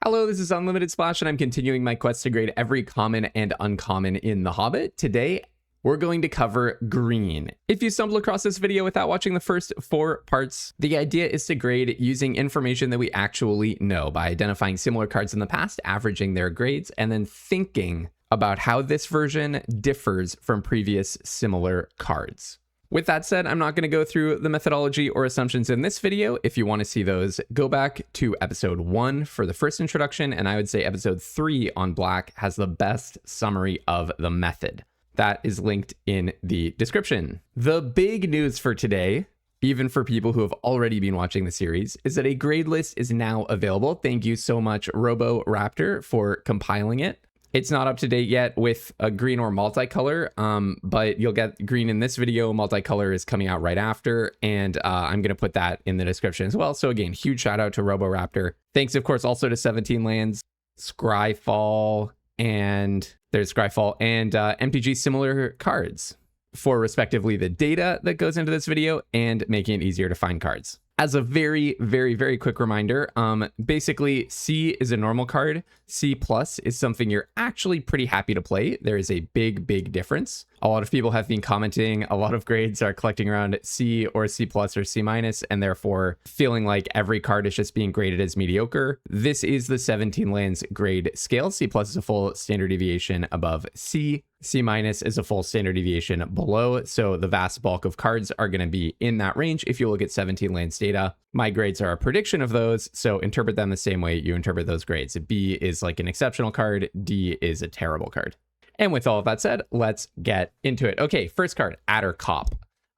Hello, this is Unlimited Splash, and I'm continuing my quest to grade every common and uncommon in The Hobbit. Today, we're going to cover green. If you stumbled across this video without watching the first 4 parts, the idea is to grade using information that we actually know by identifying similar cards in the past, averaging their grades, and then thinking about how this version differs from previous similar cards. With that said, I'm not going to go through the methodology or assumptions in this video. If you want to see those, go back to episode 1 for the first introduction, and I would say episode 3 on Black has the best summary of the method. That is linked in the description. The big news for today, even for people who have already been watching the series, is that a grade list is now available. Thank you so much, RoboRaptor, for compiling it. It's not up to date yet with a green or multicolor, but you'll get green in this video. Multicolor is coming out right after, and I'm going to put that in the description as well. So again, huge shout out to RoboRaptor. Thanks, of course, also to 17 Lands, Scryfall, and there's Scryfall and MTG similar cards for respectively the data that goes into this video and making it easier to find cards. As a very, very, very quick reminder, basically C is a normal card. C plus is something you're actually pretty happy to play. There is a big, big difference. A lot of people have been commenting, a lot of grades are collecting around C or C plus or C minus, and therefore feeling like every card is just being graded as mediocre. This is the 17 Lands grade scale. C plus is a full standard deviation above C. C minus is a full standard deviation below, so the vast bulk of cards are going to be in that range if you look at 17 Lands data. My grades are a prediction of those, so interpret them the same way you interpret those grades. B is like an exceptional card, D is a terrible card. And with all of that said, let's get into it. Okay, first card, Attercop.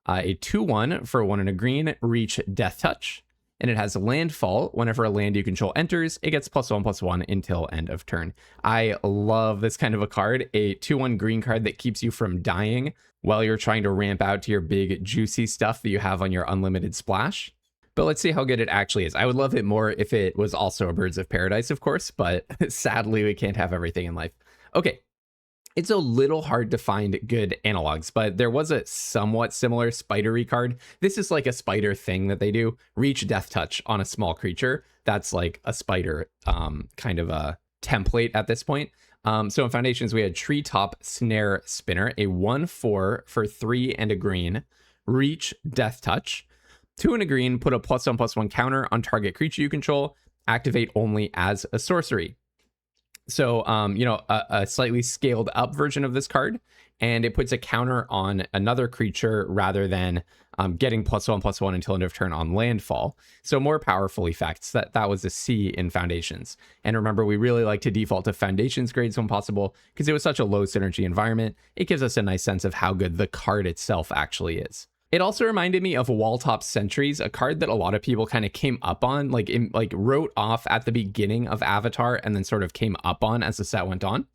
A 2/1 for 1 and a green, reach Death Touch. And it has landfall. Whenever a land you control enters, it gets +1/+1 until end of turn. I love this kind of a card, a 2/1 green card that keeps you from dying while you're trying to ramp out to your big juicy stuff that you have on your unlimited splash. But let's see how good it actually is. I would love it more if it was also a Birds of Paradise, of course, but sadly we can't have everything in life. Okay. It's a little hard to find good analogs, but there was a somewhat similar spidery card. This is like a spider thing that they do. Reach Death Touch on a small creature. That's like a spider kind of a template at this point. So in Foundations, we had Treetop Snare Spinner, a 1/4 for 3 and a green. Reach Death Touch. 2 and a green, put a +1/+1 counter on target creature you control. Activate only as a sorcery. So, a slightly scaled up version of this card, and it puts a counter on another creature rather than getting +1/+1 until end of turn on landfall. So more powerful effects. That was a C in Foundations. And remember, we really like to default to Foundations grades when possible because it was such a low synergy environment. It gives us a nice sense of how good the card itself actually is. It also reminded me of Walltop Sentries, a card that a lot of people kind of came up on, like wrote off at the beginning of Avatar and then sort of came up on as the set went on.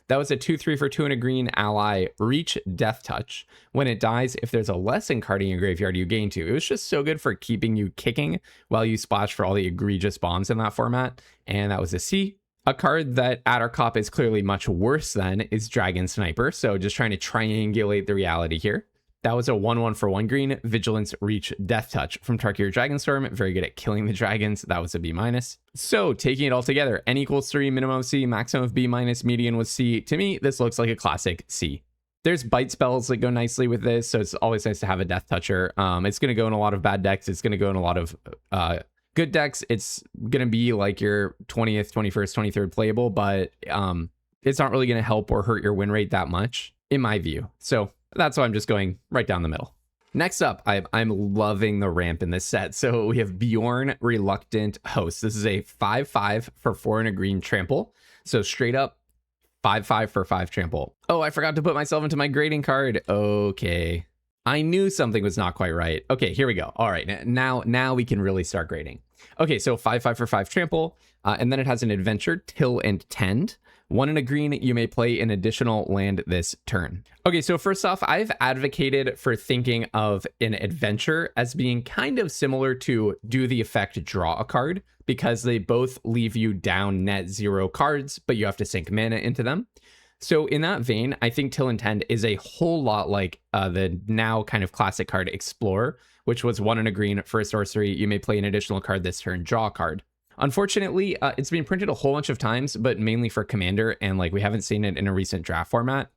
That was a 2/3 for 2 and a green ally, reach Death Touch. When it dies, if there's a lesson card in your graveyard, you gain 2. It was just so good for keeping you kicking while you splash for all the egregious bombs in that format. And that was a C. A card that Attercop is clearly much worse than is Dragon Sniper. So just trying to triangulate the reality here. That was a 1/1 for 1 green, Vigilance, Reach, Death Touch from Tarkir Dragonstorm. Very good at killing the dragons. That was a B-. So taking it all together, N equals 3, minimum C, maximum of B-, median was C. To me, this looks like a classic C. There's bite spells that go nicely with this, so it's always nice to have a Death Toucher. It's going to go in a lot of bad decks. It's going to go in a lot of good decks. It's going to be like your 20th, 21st, 23rd playable, but it's not really going to help or hurt your win rate that much, in my view. So that's why I'm just going right down the middle. Next up, I'm loving the ramp in this set. So we have Beorn, Reluctant Host. This is a 5/5 for 4 and a green trample. So straight up 5/5 for 5 trample. Oh, I forgot to put myself into my grading card. Okay. I knew something was not quite right. Okay, here we go. All right, now we can really start grading. Okay, so 5/5 for 5 trample. And then it has an adventure, Till and Tend. 1 and a green, you may play an additional land this turn. Okay, so first off, I've advocated for thinking of an adventure as being kind of similar to do the effect draw a card, because they both leave you down net 0 cards, but you have to sink mana into them. So in that vein, I think Till and Tend is a whole lot like the now kind of classic card Explore, which was 1 and a green for a sorcery. You may play an additional card this turn, draw a card. Unfortunately, it's been printed a whole bunch of times, but mainly for Commander, and like we haven't seen it in a recent draft format.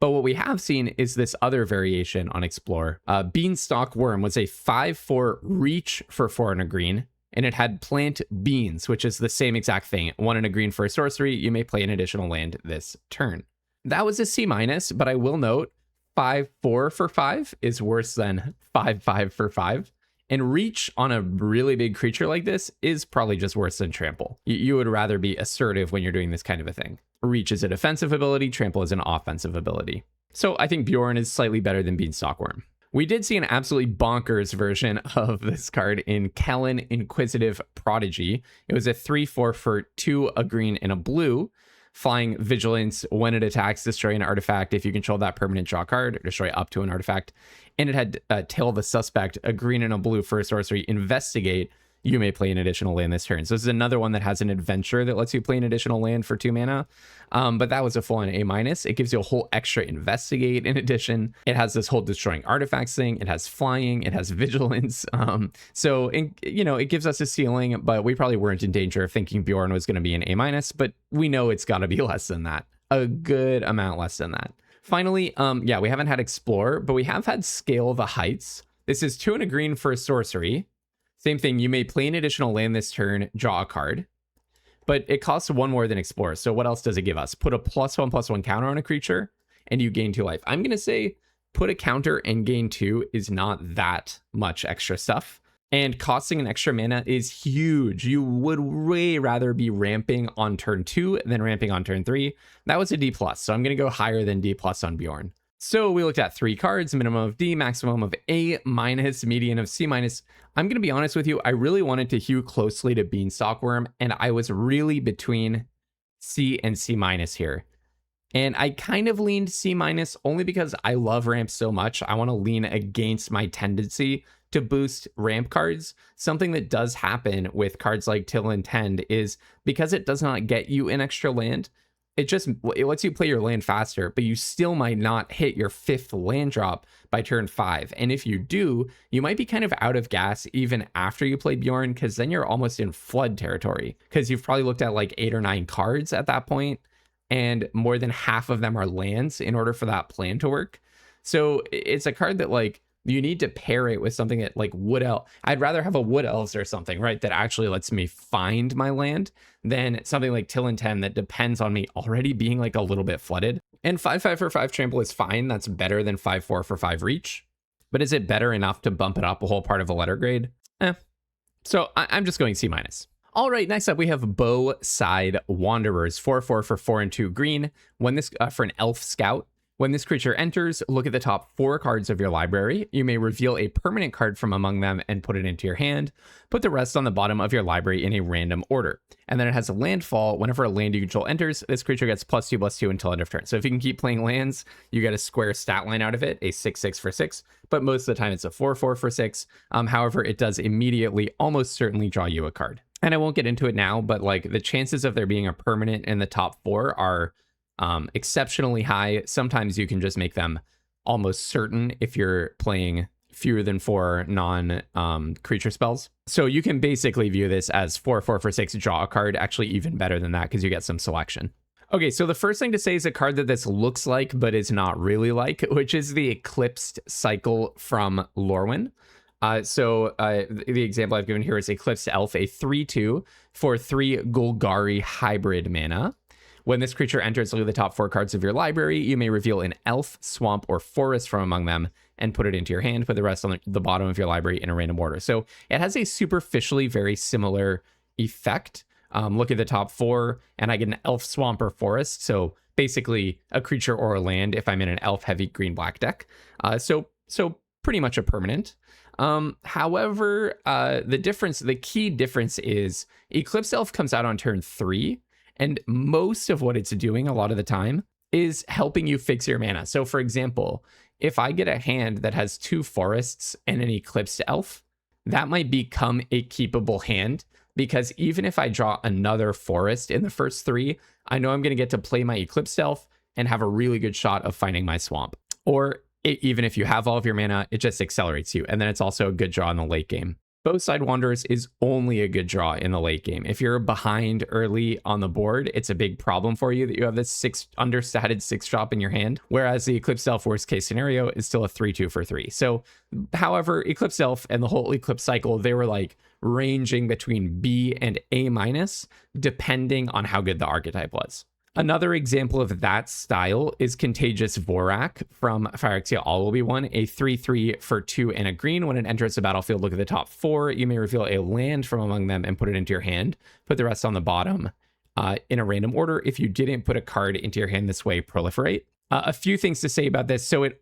But what we have seen is this other variation on Explore. Beanstalk Worm was a 5/4 reach for 4 and a green, and it had Plant Beans, which is the same exact thing. 1 and a green for a sorcery, you may play an additional land this turn. That was a C-, but I will note 5/4 for 5 is worse than 5/5 for 5. And reach on a really big creature like this is probably just worse than trample. You would rather be assertive when you're doing this kind of a thing. Reach is a defensive ability, trample is an offensive ability. So I think Beorn is slightly better than Beanstalk Worm. We did see an absolutely bonkers version of this card in Kellen Inquisitive Prodigy. It was a 3/4 for 2, a green and a blue. Flying Vigilance, when it attacks, destroy an artifact. If you control that permanent, draw a card, destroy up to an artifact. And it had Tail the Suspect, a green and a blue for a sorcery. Investigate, you may play an additional land this turn. So this is another one that has an adventure that lets you play an additional land for 2 mana. But that was a full-on A-. It gives you a whole extra Investigate in addition. It has this whole destroying artifacts thing. It has flying. It has vigilance. It gives us a ceiling, but we probably weren't in danger of thinking Beorn was going to be an A-, but we know it's got to be less than that. A good amount less than that. Finally, we haven't had Explore, but we have had Scale the Heights. This is 2 and a green for a sorcery. Same thing, you may play an additional land this turn, draw a card. But it costs 1 more than Explore, so what else does it give us? Put a +1/+1 counter on a creature, and you gain 2 life. I'm going to say put a counter and gain 2 is not that much extra stuff. And costing an extra mana is huge. You would way rather be ramping on turn 2 than ramping on turn 3. That was a D+, so I'm going to go higher than D+ on Beorn. So we looked at 3 cards, minimum of D, maximum of A-, median of C-. I'm going to be honest with you, I really wanted to hew closely to Beanstalk Worm, and I was really between C and C- here. And I kind of leaned C- only because I love ramp so much. I want to lean against my tendency to boost ramp cards. Something that does happen with cards like Till Intend is because it does not get you an extra land, it lets you play your land faster, but you still might not hit your 5th land drop by turn 5. And if you do, you might be kind of out of gas even after you play Beorn, because then you're almost in flood territory, because you've probably looked at like 8 or 9 cards at that point, and more than half of them are lands in order for that plan to work. So it's a card that like you need to pair it with something that like Wood Elf. I'd rather have a Wood Elves or something, right, that actually lets me find my land than something like Till Intend that depends on me already being like a little bit flooded. And 5/5 for 5 trample is fine. That's better than 5/4 for 5 reach. But is it better enough to bump it up a whole part of a letter grade? So I'm just going C-. All right, next up we have Boughside Wanderers, 4/4 for 4 and 2 green. When this for an elf scout. When this creature enters, look at the top 4 cards of your library. You may reveal a permanent card from among them and put it into your hand. Put the rest on the bottom of your library in a random order. And then it has a landfall. Whenever a land you control enters, this creature gets +2/+2 until end of turn. So if you can keep playing lands, you get a square stat line out of it, a 6/6 for 6. But most of the time it's a 4/4 for 6. However, it does immediately, almost certainly draw you a card. And I won't get into it now, but like the chances of there being a permanent in the top 4 are exceptionally high. Sometimes you can just make them almost certain if you're playing fewer than 4 non-creature spells. So you can basically view this as 4/4 for 6, draw a card, actually even better than that because you get some selection. Okay, so the first thing to say is a card that this looks like but is not really like, which is the Eclipsed Cycle from Lorwyn. The example I've given here is Eclipsed Elf, a 3/2 for 3 Golgari hybrid mana. When this creature enters, look at the top 4 cards of your library. You may reveal an elf, swamp, or forest from among them and put it into your hand. Put the rest on the bottom of your library in a random order. So it has a superficially very similar effect. Look at the top 4, and I get an elf, swamp, or forest. So basically a creature or a land if I'm in an elf-heavy green-black deck. So pretty much a permanent. However, the key difference is Eclipse Elf comes out on turn 3. And most of what it's doing a lot of the time is helping you fix your mana. So for example, if I get a hand that has 2 forests and an Eclipsed Elf, that might become a keepable hand, because even if I draw another forest in the first 3, I know I'm going to get to play my Eclipsed Elf and have a really good shot of finding my swamp. Or even if you have all of your mana, it just accelerates you. And then it's also a good draw in the late game. Boughside Wanderers is only a good draw in the late game. If you're behind early on the board, it's a big problem for you that you have this understated 6-drop in your hand, whereas the Eclipse Elf worst case scenario is still a 3/2 for 3. So, however, Eclipse Elf and the whole Eclipse cycle, they were like ranging between B and A minus, depending on how good the archetype was. Another example of that style is Contagious Vorak from Phyrexia All Will Be One, a 3/3 for 2 and a green. When it enters the battlefield, look at the top 4. You may reveal a land from among them and put it into your hand. Put the rest on the bottom in a random order. If you didn't put a card into your hand this way, proliferate. A few things to say about this. So it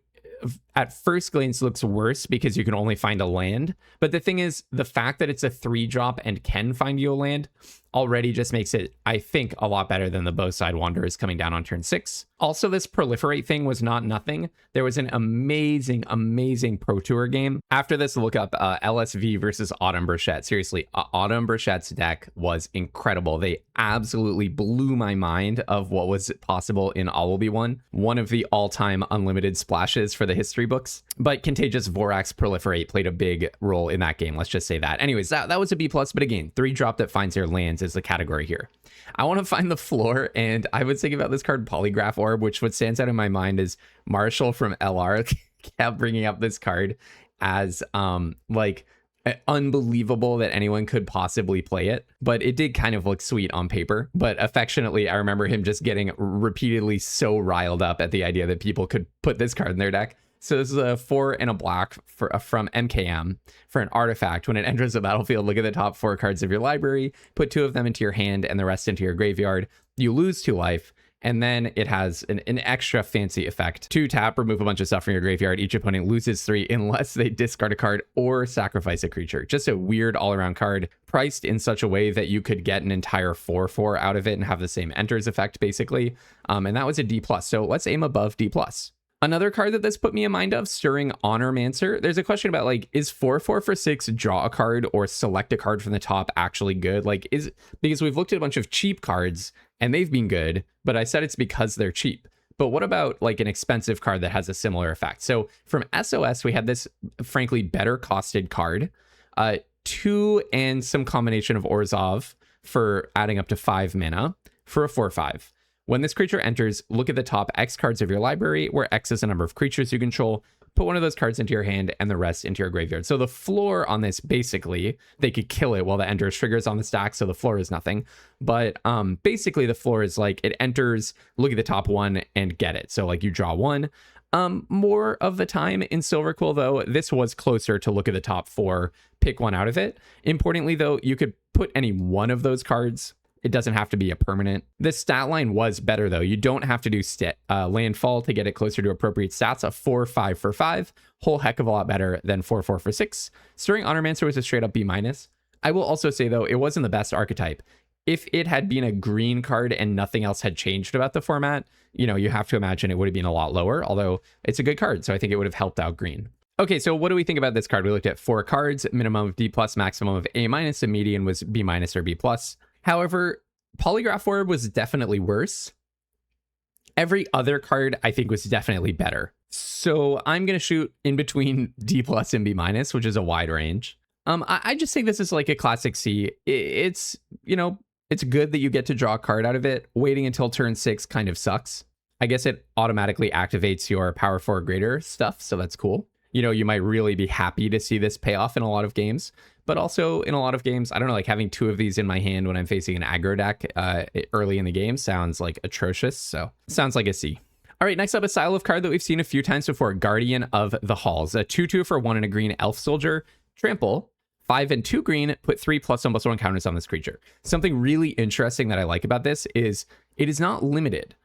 at first glance looks worse because you can only find a land. But the thing is, the fact that it's a 3-drop and can find you a land already just makes it, I think, a lot better than the Boughside Wanderers coming down on turn 6. Also, this proliferate thing was not nothing. There was an amazing, amazing Pro Tour game. After this, look up LSV versus Autumn Burchett. Seriously, Autumn Burchett's deck was incredible. They absolutely blew my mind of what was possible in All Will Be one of the all-time unlimited splashes for the history books. But Contagious Vorax Proliferate played a big role in that game. Let's just say that. Anyways, that was a B+, but again, 3-drop that finds your lands is the category here. I want to find the floor, and I was thinking about this card, Polygraph Orb, which what stands out in my mind is Marshall from LR kept bringing up this card as like unbelievable that anyone could possibly play it, but it did kind of look sweet on paper. But affectionately, I remember him just getting repeatedly so riled up at the idea that people could put this card in their deck. So this is a 4 and a black from MKM for an artifact. When it enters the battlefield, look at the top 4 cards of your library, put 2 of them into your hand and the rest into your graveyard. You lose 2 life, and then it has an extra fancy effect. 2 tap, remove a bunch of stuff from your graveyard. Each opponent loses 3 unless they discard a card or sacrifice a creature. Just a weird all-around card, priced in such a way that you could get an entire 4/4 out of it and have the same enters effect, basically. And that was a D+. So let's aim above D+. Another card that this put me in mind of, Stirring Honormancer. There's a question about, like, is 4/4 for 6 draw a card or select a card from the top actually good? Like, because we've looked at a bunch of cheap cards and they've been good, but I said it's because they're cheap. But what about like an expensive card that has a similar effect? So from SOS, we had this frankly better costed card, 2 and some combination of Orzhov for adding up to 5 mana for a 4/5. When this creature enters, look at the top X cards of your library, where X is the number of creatures you control. Put one of those cards into your hand and the rest into your graveyard. So the floor on this, basically, they could kill it while the enters triggers on the stack, so the floor is nothing. But basically the floor is like, it enters, look at the top 1 and get it. So like you draw 1. More of the time in Silverquill, though, this was closer to look at the top 4, pick 1 out of it. Importantly, though, you could put any one of those cards. It doesn't have to be a permanent. The stat line was better, though. You don't have to do landfall to get it closer to appropriate stats. A 4/5 for 5, whole heck of a lot better than 4/4 for 6. Stirring Honormancer was a straight up B-. I will also say, though, it wasn't the best archetype. If it had been a green card and nothing else had changed about the format, you know, you have to imagine it would have been a lot lower, although it's a good card, so I think it would have helped out green. Okay, so what do we think about this card? We looked at 4 cards, minimum of D+, maximum of A-, the median was B- or B+. However, Polygraph Orb was definitely worse. Every other card, I think, was definitely better. So I'm going to shoot in between D+ and B-, which is a wide range. I just think this is like a classic C. It's, you know, it's good that you get to draw a card out of it. Waiting until turn 6 kind of sucks. I guess it automatically activates your power 4 greater stuff, so that's cool. You know, you might really be happy to see this pay off in a lot of games. But also in a lot of games, I don't know, like having 2 of these in my hand when I'm facing an aggro deck early in the game sounds like atrocious. So sounds like a C. All right, next up, a style of card that we've seen a few times before, Guardian of the Halls. A 2/2 for 1 and a green elf soldier. Trample, 5 and 2 green, put 3+1/+1 counters on this creature. Something really interesting that I like about this is it is not limited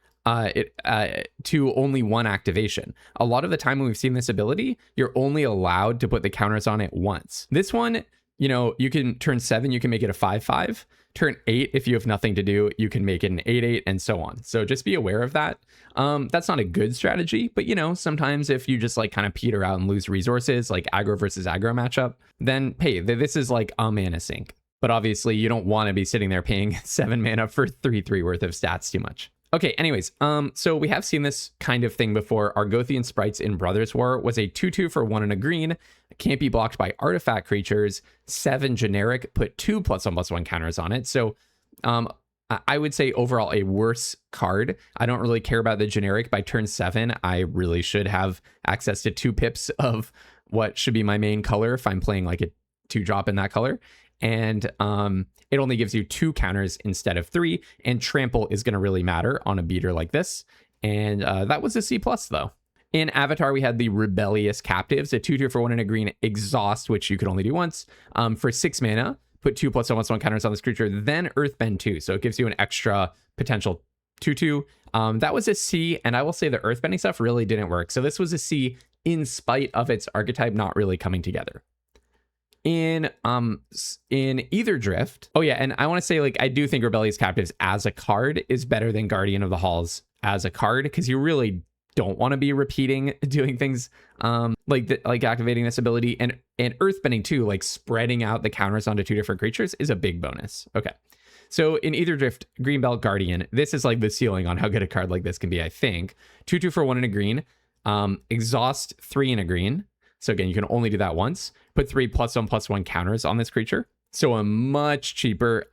to only 1 activation. A lot of the time when we've seen this ability, you're only allowed to put the counters on it once. This one, you know, you can turn 7, you can make it a 5/5. Turn 8, if you have nothing to do, you can make it an 8/8 and so on. So just be aware of that. That's not a good strategy, but you know, sometimes if you just like kind of peter out and lose resources, like aggro versus aggro matchup, then hey, this is like a mana sink. But obviously you don't want to be sitting there paying 7 mana for 3/3 worth of stats too much. Okay, anyways, so we have seen this kind of thing before. Argothian Sprites in Brothers War was a 2/2 for 1 and a green. Can't be blocked by artifact creatures. 7 generic, put 2 +1/+1 counters on it. So I would say overall a worse card. I don't really care about the generic. By turn 7, I really should have access to 2 pips of what should be my main color if I'm playing like a 2-drop in that color. And it only gives you 2 counters instead of 3, and trample is going to really matter on a beater like this. And that was a C+ though. In Avatar, we had the Rebellious Captives, a 2/2 for 1 and a green exhaust, which you could only do once. For 6 mana, put 2 +1/+1 counters on this creature, then Earthbend 2. So it gives you an extra potential 2/2. That was a C, and I will say the Earthbending stuff really didn't work. So this was a C in spite of its archetype not really coming together. In Either Drift, oh yeah, and I want to say, like, I do think Rebellious Captives as a card is better than Guardian of the Halls as a card, because you really don't want to be repeating doing things like activating this ability, and Earthbending too, like spreading out the counters onto 2 different creatures is a big bonus. Okay, so in Either Drift, Greenbelt Guardian, this is like the ceiling on how good a card like this can be, I think. 2/2 for 1 and a green, exhaust 3 and a green. So again, you can only do that once. Put 3 +1/+1 counters on this creature. So a much cheaper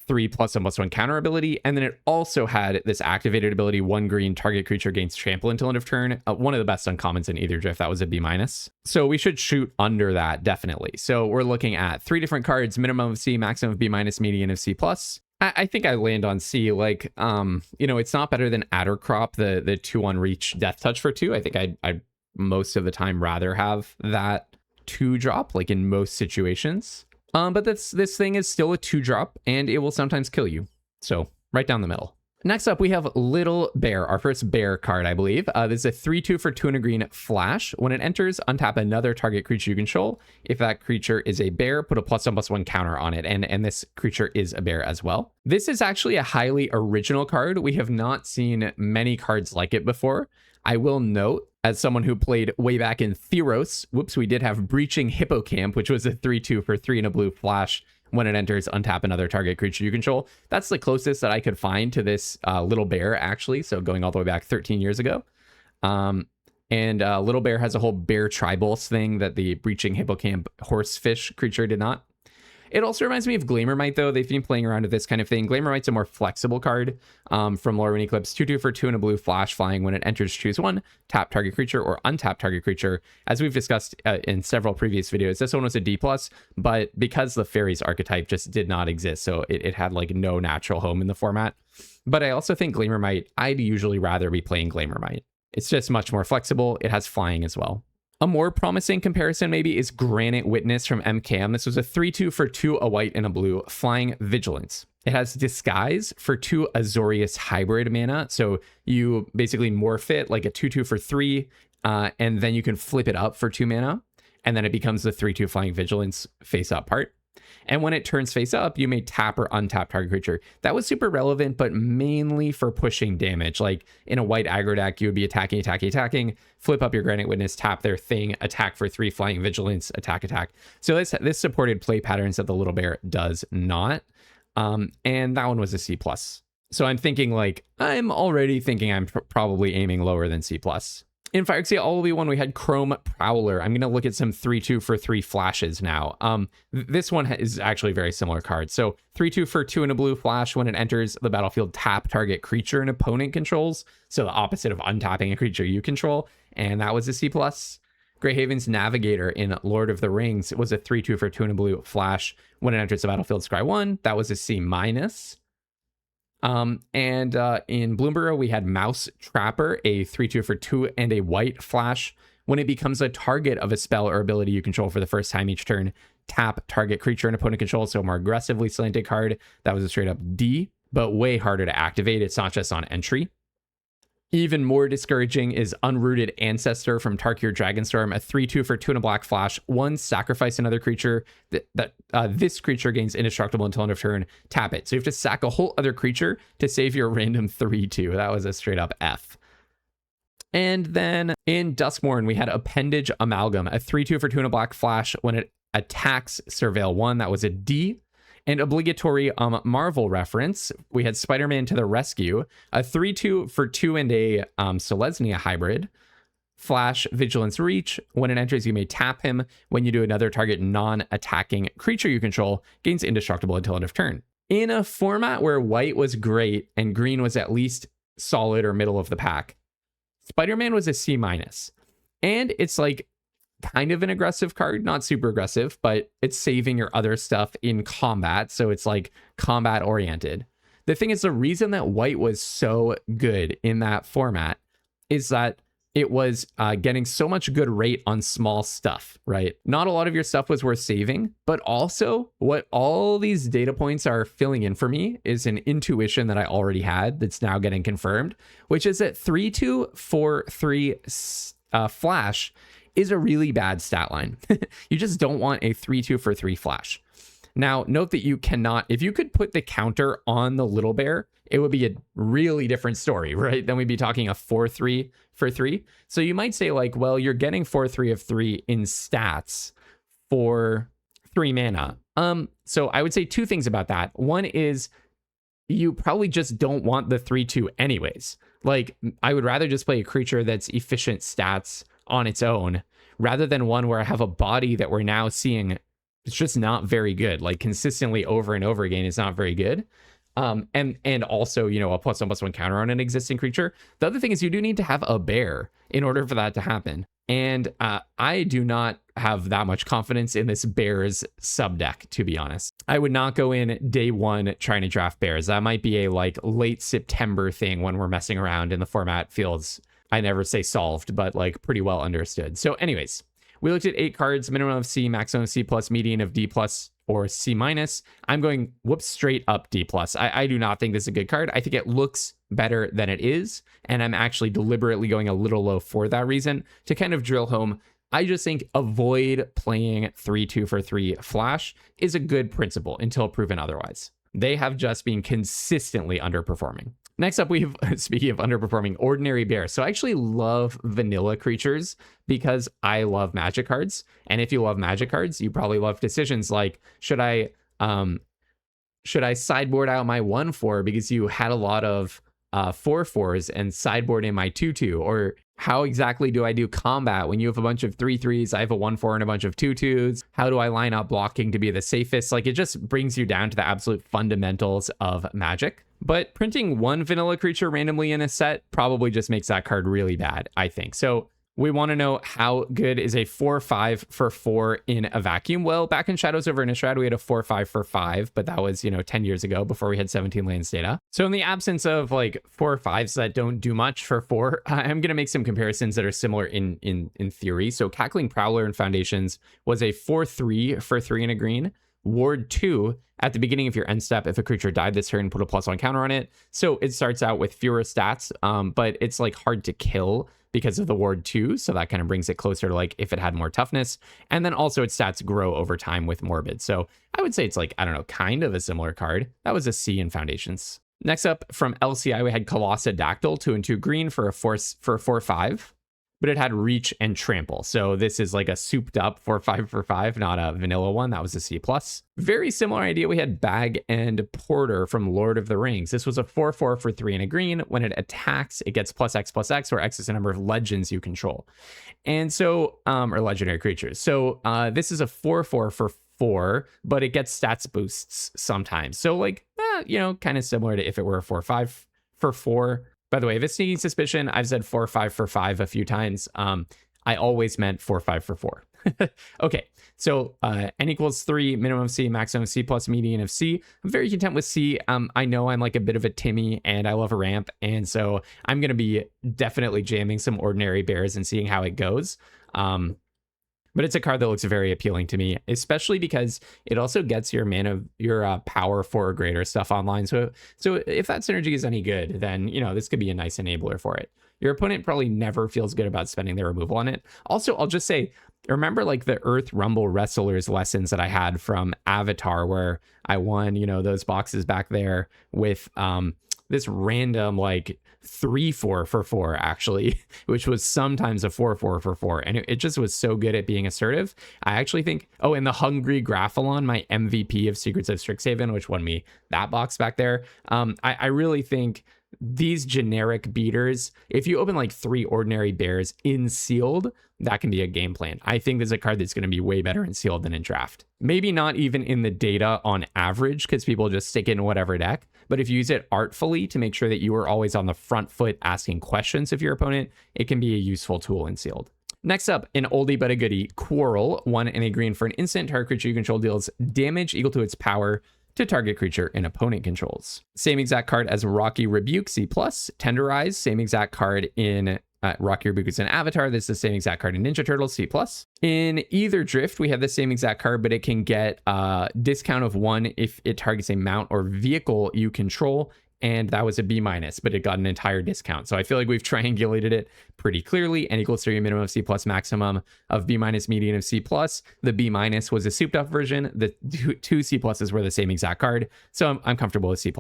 3 +1/+1 counter ability. And then it also had this activated ability, 1 green, target creature gains trample until end of turn. One of the best uncommons in Either Drift. That was a B-. So we should shoot under that, definitely. So we're looking at 3 different cards, minimum of C, maximum of B-, median of C+. I think I land on C. Like, it's not better than Attercop, the 2/1 reach death touch for 2. I think I'd most of the time rather have that 2-drop, like in most situations. But this thing is still a 2-drop, and it will sometimes kill you. So right down the middle. Next up, we have Little Bear, our first bear card, I believe. This is a 3/2 for 2 and a green flash. When it enters, untap another target creature you control. If that creature is a bear, put a +1/+1 counter on it. And this creature is a bear as well. This is actually a highly original card. We have not seen many cards like it before. I will note, as someone who played way back in Theros, we did have Breaching Hippocamp, which was a 3/2 for 3 and a blue flash. When it enters, untap another target creature you control. That's the closest that I could find to this Little Bear, actually. So going all the way back 13 years ago. Little Bear has a whole bear tribals thing that the Breaching Hippocamp horsefish creature did not. It also reminds me of Glamormite, though. They've been playing around with this kind of thing. Glamormite's a more flexible card from Lorwyn Eclipse. 2/2 for 2 and a blue flash flying. When it enters, choose 1, tap target creature or untap target creature. As we've discussed in several previous videos, this one was a D+, but because the fairies archetype just did not exist, so it had like no natural home in the format. But I also think Glamormite, I'd usually rather be playing Glamormite. It's just much more flexible. It has flying as well. A more promising comparison maybe is Granite Witness from MKM. This was a 3/2 for 2, a white and a blue, flying vigilance. It has Disguise for 2 Azorius hybrid mana. So you basically morph it like a 2/2 for 3, and then you can flip it up for 2 mana. And then it becomes the 3/2 flying vigilance face up part. And when it turns face up, you may tap or untap target creature. That was super relevant, but mainly for pushing damage. Like in a white aggro deck, you would be attacking, flip up your Granite Witness, tap their thing, attack for 3, flying vigilance, attack. So this supported play patterns that the Little Bear does not. And that one was a C+. So I'm thinking I'm already thinking I'm probably aiming lower than C+. In Phyrexian All-1, we had Chrome Prowler. I'm going to look at some 3/2 for 3 flashes now. This one is actually a very similar card. So 3/2 for 2 and a blue flash. When it enters the battlefield, tap target creature an opponent controls. So the opposite of untapping a creature you control. And that was a C+. Greyhaven's Navigator in Lord of the Rings was a 3/2 for 2 and a blue flash. When it enters the battlefield, scry 1. That was a C-. In Bloomburrow, we had Mouse Trapper, a 3/2 for 2 and a white flash. When it becomes a target of a spell or ability you control for the first time each turn, tap target creature and opponent control. So a more aggressively slanted card. That was a straight up D, but way harder to activate. It's not just on entry. Even more discouraging is Unrooted Ancestor from Tarkir Dragonstorm, a 3/2 for 2 and a black flash. 1, sacrifice another creature. This creature gains indestructible until end of turn. Tap it. So you have to sack a whole other creature to save your random 3/2. That was a straight up F. And then in Duskmourn, we had Appendage Amalgam, a 3/2 for 2 and a black flash. When it attacks, surveil 1. That was a D. And obligatory Marvel reference, we had Spider-Man to the rescue, a 3/2 for 2 and a Selesnya hybrid. Flash, Vigilance, Reach. When it enters, you may tap him. When you do, another target non-attacking creature you control gains indestructible until end of turn. In a format where white was great and green was at least solid or middle of the pack, Spider-Man was a C-. And it's like kind of an aggressive card, not super aggressive, but it's saving your other stuff in combat. So it's like combat oriented. The thing is, the reason that white was so good in that format is that it was getting so much good rate on small stuff, right? Not a lot of your stuff was worth saving, but also what all these data points are filling in for me is an intuition that I already had that's now getting confirmed, which is that 3/2 for 3 flash is a really bad stat line. You just don't want a 3/2 for 3 flash. Now, note that you cannot, if you could put the counter on the little bear, it would be a really different story, right? Then we'd be talking a 4/3 for 3. So you might say like, well, you're getting 4/3 of 3 in stats for 3 mana. So I would say 2 things about that. One is you probably just don't want the 3/2 anyways. Like, I would rather just play a creature that's efficient stats on its own rather than one where I have a body that we're now seeing it's just not very good, like consistently over and over again. It's not very good. And also, you know, a +1/+1 counter on an existing creature. The other thing is you do need to have a bear in order for that to happen. And I do not have that much confidence in this bears sub deck, to be honest. I would not go in day one trying to draft bears. That might be a like late September thing when we're messing around and the format feels, I never say solved, but like pretty well understood. So anyways, we looked at 8 cards, minimum of C, maximum of C+, median of D+ or C-. I'm going, straight up D+. I do not think this is a good card. I think it looks better than it is, and I'm actually deliberately going a little low for that reason to kind of drill home. I just think avoid playing 3/2 for 3 flash is a good principle until proven otherwise. They have just been consistently underperforming. Next up, we have, speaking of underperforming, ordinary bear. So I actually love vanilla creatures because I love magic cards. And if you love magic cards, you probably love decisions like, should I sideboard out my 1/4 because you had a lot of 4/4s and sideboard in my 2/2? Or how exactly do I do combat when you have a bunch of 3/3s? I have a 1/4 and a bunch of 2/2s. How do I line up blocking to be the safest? Like, it just brings you down to the absolute fundamentals of magic. But printing one vanilla creature randomly in a set probably just makes that card really bad, I think. So we want to know, how good is a 4/5 for 4 in a vacuum? Well, back in Shadows over Innistrad, we had a 4/5 for 5, but that was, 10 years ago before we had 17 lands data. So in the absence of like 4/5s that don't do much for 4, I'm going to make some comparisons that are similar in theory. So Cackling Prowler and Foundations was a 4/3 for 3 in a green. Ward 2, at the beginning of your end step, if a creature died this turn, put a +1 counter on it. So it starts out with fewer stats, but it's like hard to kill because of the Ward 2. So that kind of brings it closer to like if it had more toughness. And then also its stats grow over time with Morbid. So I would say it's like, I don't know, kind of a similar card. That was a C in Foundations. Next up from LCI, we had Colossadactyl, 2 and 2 green for a 4/5. But it had Reach and Trample. So this is like a souped up 4/5 for 5, not a vanilla one. That was a C+. Very similar idea. We had Bag and Porter from Lord of the Rings. This was a 4/4 for 3 and a green. When it attacks, it gets +X/+X, where X is the number of legends you control. And so, or legendary creatures. So this is a 4/4 for 4, but it gets stats boosts sometimes. So like, kind of similar to if it were a 4/5 for 4. By the way, if it's Sneaking Suspicion, I've said 4/5 for 5 a few times. I always meant 4/5 for 4. Okay, so n equals 3, minimum of C, maximum of C+, median of C. I'm very content with C. I know I'm like a bit of a Timmy and I love a ramp. And so I'm going to be definitely jamming some ordinary bears and seeing how it goes. But it's a card that looks very appealing to me, especially because it also gets your power 4 or greater stuff online. So if that synergy is any good, then, this could be a nice enabler for it. Your opponent probably never feels good about spending their removal on it. Also, I'll just say, remember like the Earth Rumble Wrestlers lessons that I had from Avatar, where I won, those boxes back there with this random like 3/4 for 4 actually, which was sometimes a 4/4 for 4, and it just was so good at being assertive. I actually think, oh, and the Hungry Graphalon, my MVP of Secrets of Strixhaven, which won me that box back there. I really think these generic beaters, if you open like 3 ordinary bears in sealed, that can be a game plan. I think there's a card that's going to be way better in sealed than in draft. Maybe not even in the data on average, because people just stick it in whatever deck. But if you use it artfully to make sure that you are always on the front foot asking questions of your opponent, it can be a useful tool in sealed. Next up, an oldie but a goodie, Quarrel. 1 and a green for an instant. Target creature you control deals damage equal to its power to target creature an opponent controls. Same exact card as Rocky Rebuke, C+. Tenderize, same exact card in Rocky Rebuke is an avatar. This is the same exact card in Ninja Turtles, C+. In either drift, we have the same exact card, but it can get a discount of 1 if it targets a mount or vehicle you control. And that was a B-, but it got an entire discount. So I feel like we've triangulated it pretty clearly. N equals 3, minimum of C+, maximum of B-, median of C+. The B- was a souped up version. The two C+s were the same exact card. So I'm comfortable with C+.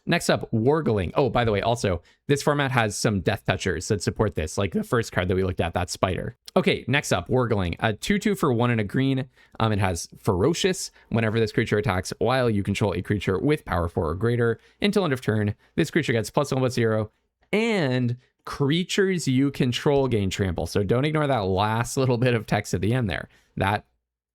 Next up, Wargling. Oh, by the way, also, this format has some Death Touchers that support this, like the first card that we looked at, that Spider. Okay, next up, Wargling. A 2/2 for 1 and a green. It has Ferocious. Whenever this creature attacks while you control a creature with power 4 or greater, until end of turn, this creature gets +1/+0, and creatures you control gain trample. So don't ignore that last little bit of text at the end there. That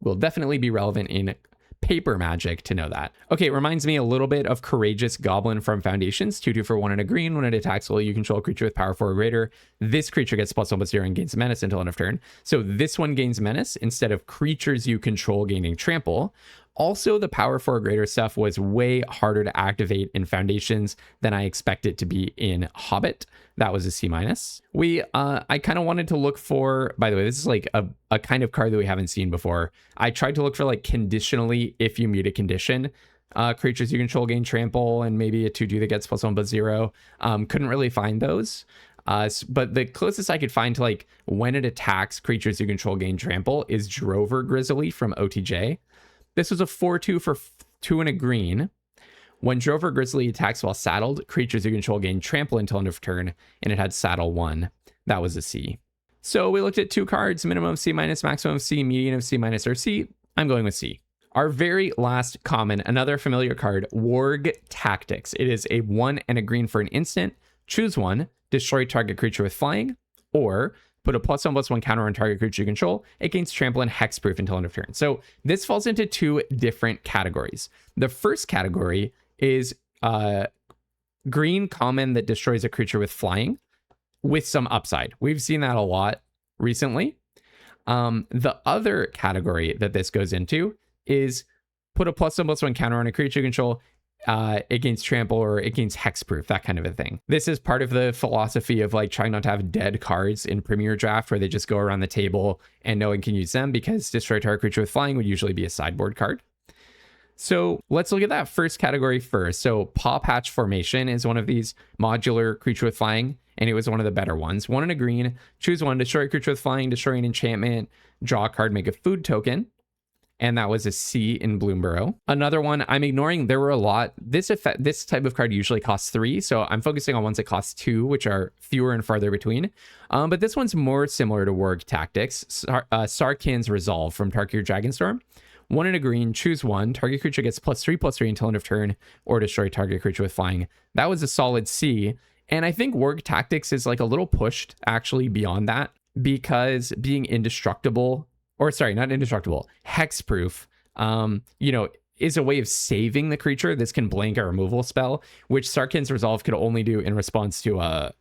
will definitely be relevant in paper Magic to know that. Okay, it reminds me a little bit of Courageous Goblin from Foundations. 2/2 for 1 and a green. When it attacks while you control a creature with power 4 or greater, this creature gets +1/+0 and gains menace until end of turn. So this one gains menace instead of creatures you control gaining trample. Also, the power 4 or greater stuff was way harder to activate in Foundations than I expect it to be in Hobbit. That was a C-. I kind of wanted to look for, by the way, this is like a kind of card that we haven't seen before. I tried to look for like conditionally, if you mute a condition, creatures you control gain trample, and maybe a 2/2 that gets +1/+0. Couldn't really find those. But the closest I could find to like when it attacks creatures you control gain trample is Drover Grizzly from OTJ. This was a 4/2 for 2 and a green. When Drover Grizzly attacks while saddled, creatures you control gain trample until end of turn, and it had saddle 1. That was a C. So we looked at 2 cards, minimum of C-, maximum of C, median of C- or C. I'm going with C. Our very last common, another familiar card, Warg Tactics. It is a 1 and a green for an instant. Choose 1, destroy target creature with flying, or put a +1/+1 counter on target creature you control. It gains trample and hexproof until end of turn. So this falls into 2 different categories. The first category is green common that destroys a creature with flying with some upside. We've seen that a lot recently. The other category that this goes into is put a +1/+1 counter on a creature you control. It gains trample or it gains hexproof, that kind of a thing. This is part of the philosophy of like trying not to have dead cards in Premier Draft where they just go around the table and no one can use them, because destroy target creature with flying would usually be a sideboard card. So let's look at that first category first. So Paw Patch Formation is one of these modular creature with flying, and it was one of the better ones. 1 and a green, choose 1, destroy a creature with flying, destroy an enchantment, draw a card, make a food token. And that was a C in Bloomborough. Another one I'm ignoring, there were a lot. This type of card usually costs 3, so I'm focusing on ones that cost 2, which are fewer and farther between. But this one's more similar to Warg Tactics. Sarkhan's Resolve from Tarkir Dragonstorm. 1 and a green, choose 1, target creature gets +3/+3 until end of turn, or destroy target creature with flying. That was a solid C. And I think Warg Tactics is like a little pushed actually beyond that, because being indestructible, or sorry, not indestructible, hexproof, is a way of saving the creature. This can blank a removal spell, which Sarkhan's Resolve could only do in response to a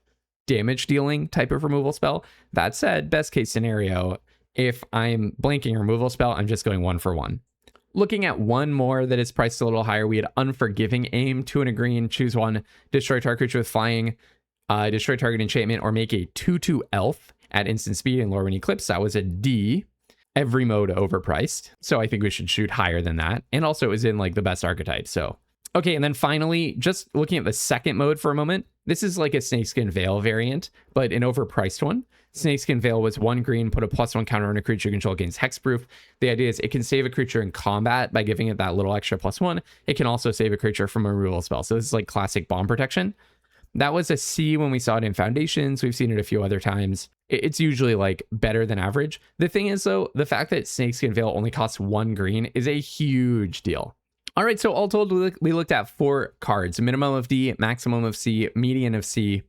damage dealing type of removal spell. That said, best case scenario, if I'm blanking a removal spell, I'm just going 1 for 1. Looking at one more that is priced a little higher, we had Unforgiving Aim, 2 and a green, choose 1, destroy target creature with flying, destroy target enchantment, or make a 2/2 elf at instant speed and Lorwyn Eclipse. That was a D. Every mode overpriced, so I think we should shoot higher than that. And also it was in like the best archetype, so Okay, and then finally, just looking at the second mode for a moment, this is like a Snakeskin Veil variant, but an overpriced one. Snakeskin Veil was 1 green, put a +1 counter on a creature you control against hexproof. The idea is it can save a creature in combat by giving it that little extra +1. It can also save a creature from a removal spell. So this is like classic bomb protection. That was a C when we saw it in Foundations. We've seen it a few other times. It's usually like better than average. The thing is though, the fact that Snakeskin Veil only costs 1 green is a huge deal. All right, so all told, we looked at 4 cards, minimum of D, maximum of C, median of C.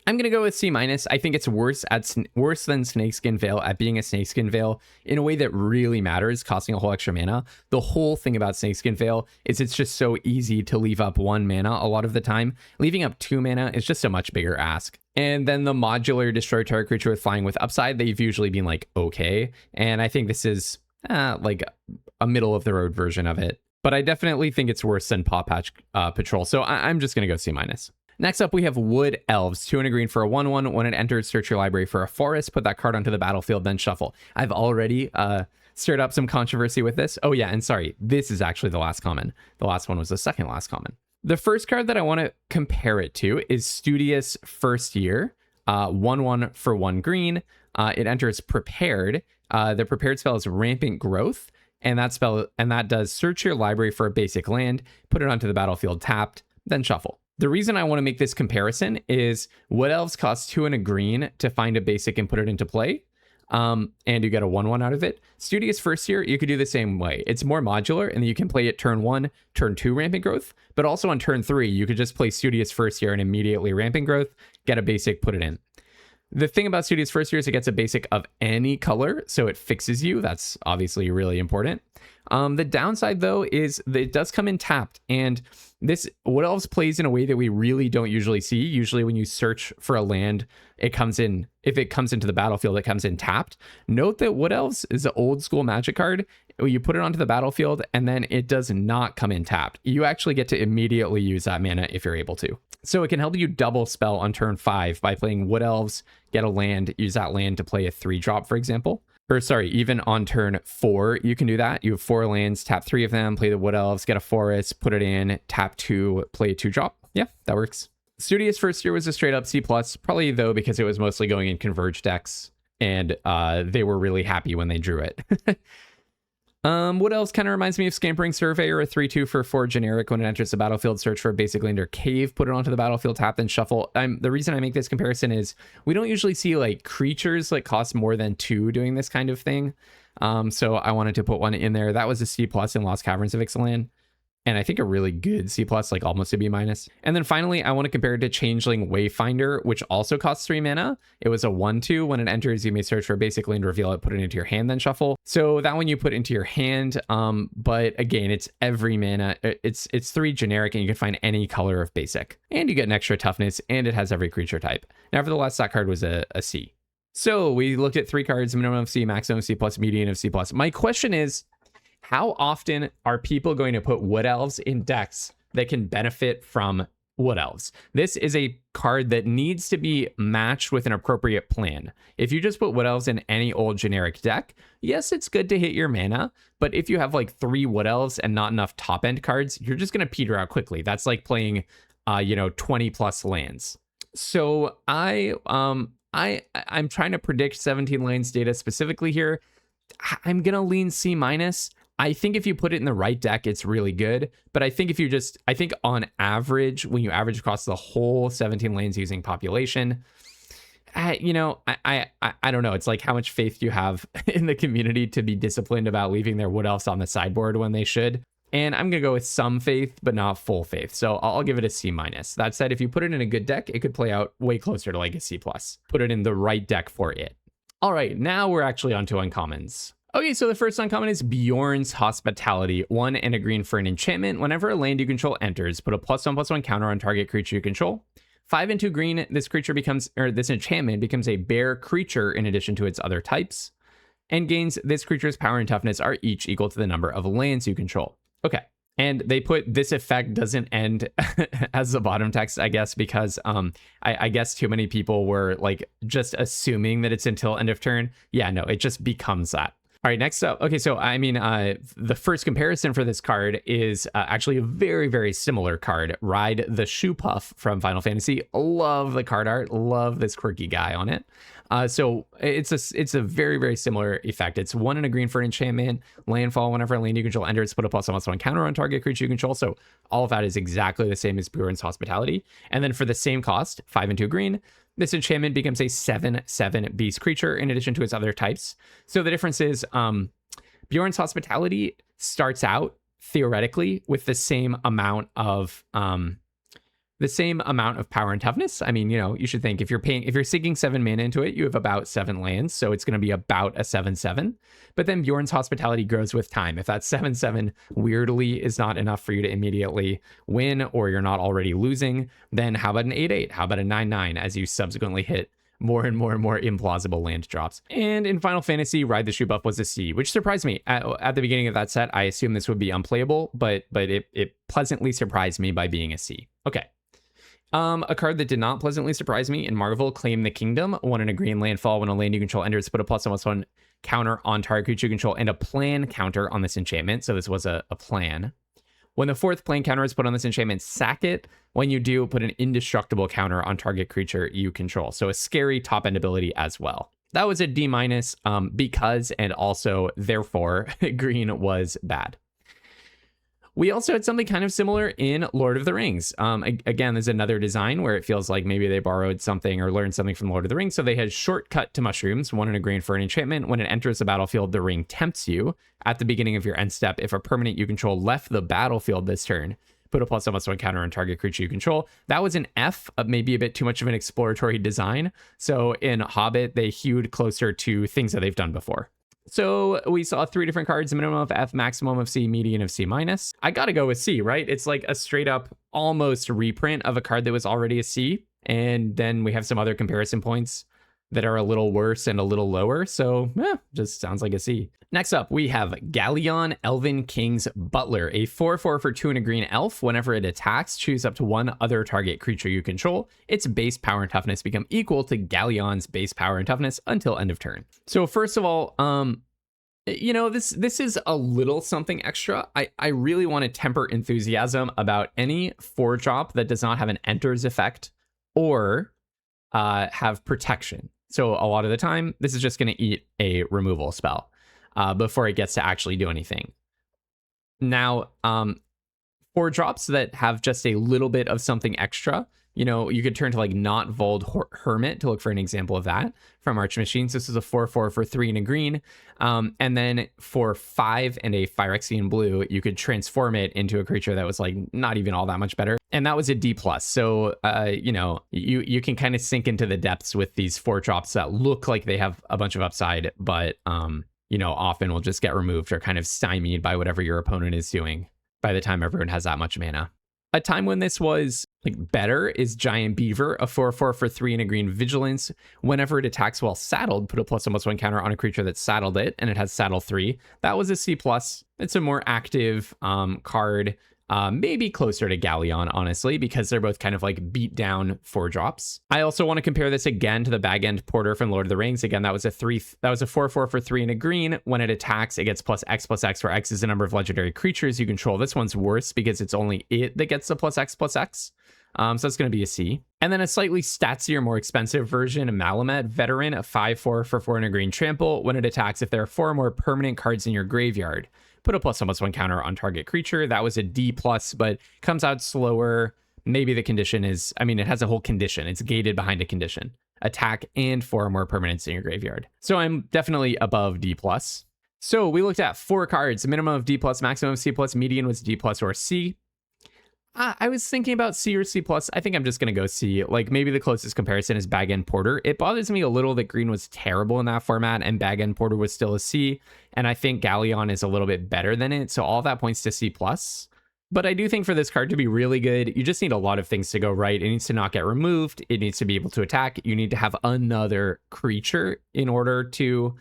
I'm going to go with C-. I think it's worse than Snakeskin Veil at being a Snakeskin Veil in a way that really matters, costing a whole extra mana. The whole thing about Snakeskin Veil is it's just so easy to leave up 1 mana a lot of the time. Leaving up 2 mana is just a much bigger ask. And then the modular destroy target creature with flying with upside, they've usually been like, okay. And I think this is like a middle of the road version of it. But I definitely think it's worse than Paw Patch Patrol. So I'm just going to go C-. Next up, we have Wood Elves. 2 and a green for a 1/1. When it enters, search your library for a forest, put that card onto the battlefield, then shuffle. I've already stirred up some controversy with this. Oh yeah, and sorry, this is actually the last common. The last one was the second last common. The first card that I want to compare it to is Studious First Year. 1/1 for 1 green. It enters prepared. The prepared spell is Rampant Growth. And that does search your library for a basic land, put it onto the battlefield tapped, then shuffle. The reason I want to make this comparison is Wood Elves cost 2 and a green to find a basic and put it into play. And you get a 1/1 out of it. Studious First Year, you could do the same way. It's more modular, and you can play it turn 1, turn 2 Rampant Growth, but also on turn 3, you could just play Studious First Year and immediately Rampant Growth, get a basic, put it in. The thing about Studious First Year is it gets a basic of any color, so it fixes you. That's obviously really important. The downside, though, is that it does come in tapped, and this Wood Elves plays in a way that we really don't usually see. Usually when you search for a land, it comes in, if it comes into the battlefield, it comes in tapped. Note that Wood Elves is an old school Magic card. You put it onto the battlefield, and then it does not come in tapped. You actually get to immediately use that mana if you're able to. So it can help you double spell on turn 5 by playing Wood Elves, get a land, use that land to play a 3-drop, for example. Or sorry, even on turn 4, you can do that. You have 4 lands, tap 3 of them, play the Wood Elves, get a forest, put it in, tap 2, play a 2-drop. Yeah, that works. Studious First Year was a straight up C+, probably though because it was mostly going in Converge decks, and they were really happy when they drew it. Wood Elves kind of reminds me of Scampering Surveyor, a 3/2 for 4 generic. When it enters the battlefield, search for a basic land or cave, put it onto the battlefield, tap, then shuffle. The reason I make this comparison is we don't usually see like creatures like cost more than 2 doing this kind of thing. So I wanted to put one in there. That was a C+ in Lost Caverns of Ixalan. And I think a really good C+, like almost a B-. And then finally, I want to compare it to Changeling Wayfinder, which also costs 3 mana. It was a 1/2. When it enters, you may search for a basic land, reveal it, put it into your hand, then shuffle. So that one you put into your hand. But again, it's every mana. It's 3 generic, and you can find any color of basic. And you get an extra toughness, and it has every creature type. Nevertheless, that card was a C. So we looked at 3 cards, minimum of C, maximum of C+, median of C+. My question is, how often are people going to put Wood Elves in decks that can benefit from Wood Elves? This is a card that needs to be matched with an appropriate plan. If you just put Wood Elves in any old generic deck, yes, it's good to hit your mana, but if you have like 3 Wood Elves and not enough top end cards, you're just going to peter out quickly. That's like playing 20 plus lands. So I'm trying to predict 17 lands data specifically here. I'm going to lean C-. I think if you put it in the right deck, it's really good. But I think I think on average, when you average across the whole 17 lanes using population, I don't know. It's like how much faith you have in the community to be disciplined about leaving their Wood Elves on the sideboard when they should. And I'm going to go with some faith, but not full faith. So I'll give it a C-. That said, if you put it in a good deck, it could play out way closer to like a C+. Put it in the right deck for it. All right, now we're actually onto uncommons. Okay, so the first uncommon is Beorn's Hospitality. 1 and a green for an enchantment. Whenever a land you control enters, put a +1/+1 counter on target creature you control. 5 and 2 green, this enchantment becomes a bear creature in addition to its other types. And gains this creature's power and toughness are each equal to the number of lands you control. Okay, and they put this effect doesn't end as the bottom text, I guess, because I guess too many people were like just assuming that it's until end of turn. Yeah, no, it just becomes that. All right, next up. Okay, so I mean, the first comparison for this card is actually a very, very similar card. Ride the Shoe Puff from Final Fantasy. Love the card art. Love this quirky guy on it. So it's a very, very similar effect. It's 1 and a green for an enchantment. Landfall, whenever a land you control enters, put a +1/+1 counter on target creature you control. So all of that is exactly the same as Beorn's Hospitality. And then for the same cost, 5 and 2 green, this enchantment becomes a 7/7 beast creature in addition to its other types. So the difference is Beorn's Hospitality starts out theoretically with the same amount of power and toughness. I mean, you know, you should think if you're sinking 7 mana into it, you have about 7 lands, so it's going to be about a 7/7. But then Beorn's Hospitality grows with time. If that 7/7 weirdly is not enough for you to immediately win, or you're not already losing, then how about an 8/8? How about a 9/9 as you subsequently hit more and more and more implausible land drops? And in Final Fantasy, Ride the Shoe Buff was a C, which surprised me. At the beginning of that set, I assumed this would be unplayable, but it pleasantly surprised me by being a C. Okay. A card that did not pleasantly surprise me in Marvel, Claim the Kingdom. 1 and a green landfall. When a land you control enters, put a +1/+1 counter on target creature you control and a plan counter on this enchantment. So this was a plan. When the 4th plan counter is put on this enchantment, sack it. When you do, put an indestructible counter on target creature you control. So a scary top end ability as well. That was a D- because and also therefore green was bad. We also had something kind of similar in Lord of the Rings. Again, there's another design where it feels like maybe they borrowed something or learned something from Lord of the Rings. So they had Shortcut to Mushrooms, 1 and a green for an enchantment. When it enters the battlefield, the ring tempts you. At the beginning of your end step, if a permanent you control left the battlefield this turn, put a +1/+1 counter on target creature you control. That was an F, maybe a bit too much of an exploratory design. So in Hobbit, they hewed closer to things that they've done before. So we saw 3 different cards, minimum of F, maximum of C, median of C-. I gotta go with C, right? It's like a straight up almost reprint of a card that was already a C. And then we have some other comparison points that are a little worse and a little lower. So just sounds like a C. Next up, we have Galion, Elvenking's Butler, a 4/4 for 2 and a green elf. Whenever it attacks, choose up to 1 other target creature you control. Its base power and toughness become equal to Galion's base power and toughness until end of turn. So first of all, you know, this is a little something extra. I really want to temper enthusiasm about any 4-drop that does not have an enters effect or have protection. So a lot of the time, this is just going to eat a removal spell before it gets to actually do anything. Now, 4-drops that have just a little bit of something extra, you know, you could turn to like Not Vold Hermit to look for an example of that from Arch Machines. This is a 4/4 for 3 and a green. And then for 5 and a Phyrexian blue, you could transform it into a creature that was like not even all that much better. And that was a D+. So, you know, you can kind of sink into the depths with these 4-drops that look like they have a bunch of upside, but, you know, often will just get removed or kind of stymied by whatever your opponent is doing by the time everyone has that much mana. A time when this was like better is Giant Beaver, a 4/4 for 3 and a green vigilance. Whenever it attacks while saddled, put a +1/+1 counter on a creature that saddled it, and it has saddle 3. That was a C+. It's a more active card, maybe closer to Galion, honestly, because they're both kind of like beat down 4-drops. I also want to compare this again to the Bag End Porter from Lord of the Rings. Again, that was a 4/4 for 3 and a green. When it attacks, it gets +X/+X, where X is the number of legendary creatures you control. This one's worse because it's only it that gets the +X/+X. So it's going to be a C. And then a slightly statsier, more expensive version of Malamet, Veteran, a 5/4 for 4 and a green trample. When it attacks, if there are 4 or more permanent cards in your graveyard, put a +1/+1 counter on target creature. That was a D+, but comes out slower. Maybe the condition is, I mean, it has a whole condition. It's gated behind a condition. Attack and 4 or more permanents in your graveyard. So I'm definitely above D+. So we looked at 4 cards, minimum of D+, maximum of C+, median was D+ or C. I was thinking about C or C+. I think I'm just going to go C. Like, maybe the closest comparison is Bag End Porter. It bothers me a little that green was terrible in that format and Bag End Porter was still a C. And I think Galion is a little bit better than it. So all of that points to C+. But I do think for this card to be really good, you just need a lot of things to go right. It needs to not get removed. It needs to be able to attack. You need to have another creature in order to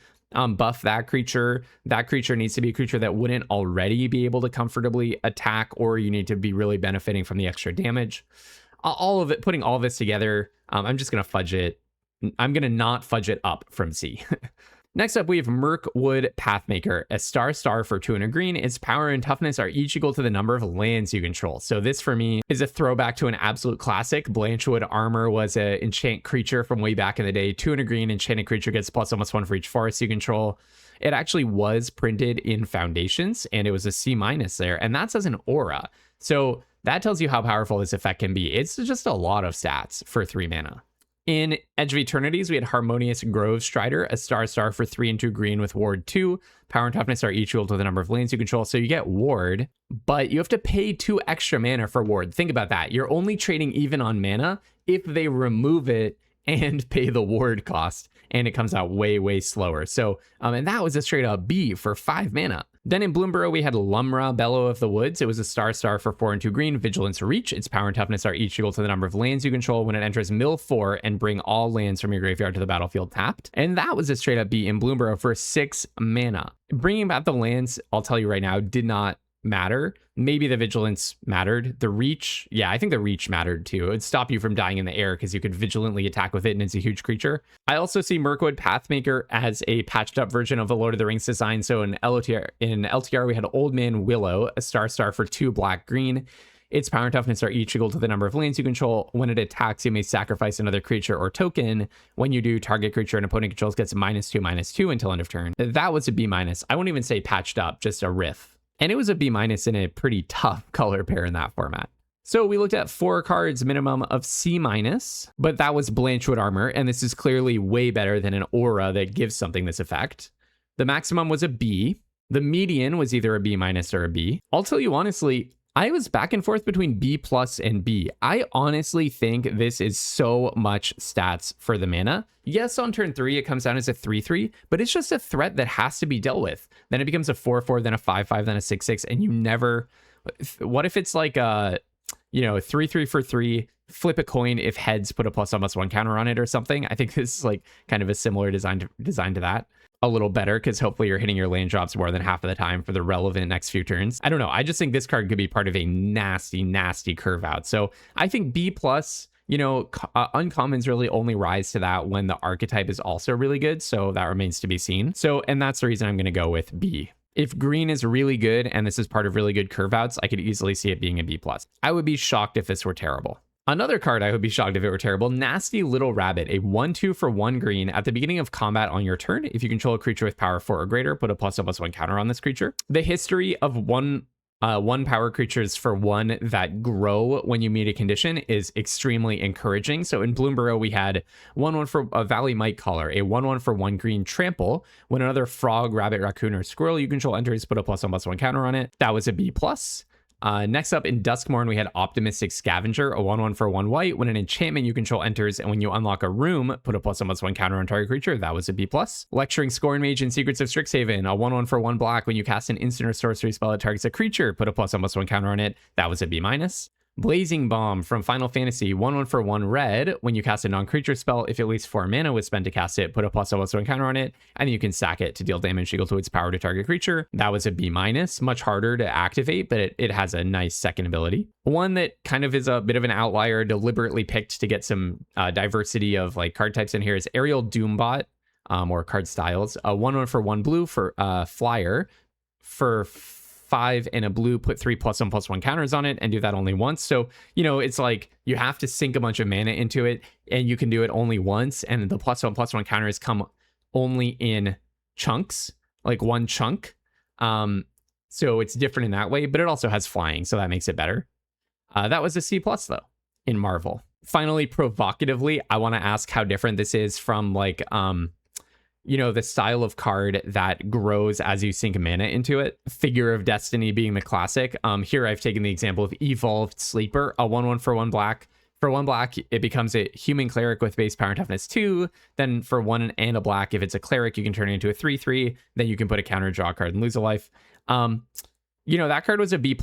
buff that creature. That creature needs to be a creature that wouldn't already be able to comfortably attack, or you need to be really benefiting from the extra damage. All of it, putting all of this together, I'm just going to fudge it. I'm going to not fudge it up from C. Next up, we have Mirkwood Pathmaker, a star for 200 green. Its power and toughness are each equal to the number of lands you control. So this for me is a throwback to an absolute classic. Blanchwood Armor was an enchant creature from way back in the day. 200 green, enchanted creature gets +1/+1 for each forest you control. It actually was printed in Foundations, and it was a C- there, and that's as an aura. So that tells you how powerful this effect can be. It's just a lot of stats for 3 mana. In Edge of Eternities, we had Harmonious Grove Strider, a star for 3 and 2 green with Ward 2. Power and toughness are each equal to the number of lands you control. So you get Ward, but you have to pay 2 extra mana for Ward. Think about that. You're only trading even on mana if they remove it and pay the Ward cost, and it comes out way, way slower. So, and that was a straight up B for 5 mana. Then in Bloomburrow, we had Lumra, Bellow of the Woods. It was a star for 4 and 2 green, Vigilance Reach. Its power and toughness are each equal to the number of lands you control when it enters mill 4 and bring all lands from your graveyard to the battlefield tapped. And that was a straight up B in Bloomburrow for 6 mana. Bringing back the lands, I'll tell you right now, did not matter. Maybe the Vigilance mattered. The Reach, yeah, I think the Reach mattered too. It would stop you from dying in the air because you could vigilantly attack with it, and it's a huge creature. I also see Mirkwood Pathmaker as a patched up version of a Lord of the Rings design. So in LTR, we had Old Man Willow, a star for 2 black green. Its power and toughness are each equal to the number of lands you control. When it attacks, you may sacrifice another creature or token. When you do, target creature an opponent controls gets -2/-2 until end of turn. That was a B-. I won't even say patched up, just a riff. And it was a B- in a pretty tough color pair in that format. So we looked at 4 cards, minimum of C-, but that was Blanchwood Armor, and this is clearly way better than an aura that gives something this effect. The maximum was a B. The median was either a B- or a B. I'll tell you honestly, I was back and forth between B+ and B. I honestly think this is so much stats for the mana. Yes, on turn 3, it comes down as a 3/3, but it's just a threat that has to be dealt with. Then it becomes a 4/4, then a 5/5, then a 6/6, and you never... What if it's like a, 3/3 for 3, flip a coin if heads, put a +1/+1 counter on it or something? I think this is like kind of a similar design to that. A little better because hopefully you're hitting your land drops more than half of the time for the relevant next few turns. I don't know. I just think this card could be part of a nasty, nasty curve out. So I think B+, uncommons really only rise to that when the archetype is also really good. So that remains to be seen. So, and that's the reason I'm going to go with B. If green is really good and this is part of really good curve outs, I could easily see it being a B+. I would be shocked if this were terrible. Another card I would be shocked if it were terrible, Nasty Little Rabbit, a 1/2 for 1 green. At the beginning of combat on your turn, if you control a creature with power 4 or greater, put a +1/+1 counter on this creature. The history of one power creatures for 1 that grow when you meet a condition is extremely encouraging. So in Bloomburrow, we had 1/1 for a Valley Might Caller, a 1/1 for 1 green trample. When another frog, rabbit, raccoon, or squirrel you control enters, put a +1/+1 counter on it. That was a B+. Next up in Duskmorn, we had Optimistic Scavenger, a 1/1 for 1 white. When an enchantment you control enters and when you unlock a room, put a +1/+1 counter on target creature. That was a B+. Lecturing Scorn Mage in Secrets of Strixhaven, a 1/1 for 1 black. When you cast an instant or sorcery spell that targets a creature, put a +1/+1 counter on it. That was a B-. Blazing Bomb from Final Fantasy, 1/1 for 1 red. When you cast a non-creature spell, if at least 4 mana was spent to cast it, put a +1/+1 counter on it, and then you can sack it to deal damage equal to its power to target creature. That was a B-, much harder to activate, but it has a nice second ability. One that kind of is a bit of an outlier, deliberately picked to get some diversity of like card types in here, is Aerial Doombot, or card styles. A 1/1 for 1 blue for flyer for 5 and a blue, put 3 +1/+1 counters on it and do that only once. So, it's like you have to sink a bunch of mana into it and you can do it only once. And the +1/+1 counters come only in chunks, like 1 chunk. So it's different in that way, but it also has flying. So that makes it better. That was a C+ though in Marvel. Finally, provocatively, I want to ask how different this is from like, the style of card that grows as you sink mana into it. Figure of Destiny being the classic. Here I've taken the example of Evolved Sleeper, a 1/1 for 1 black. For 1 black, it becomes a human cleric with base power and toughness 2. Then for 1 and a black, if it's a cleric, you can turn it into a 3/3. Then you can put a counter, draw a card, and lose a life. That card was a B+.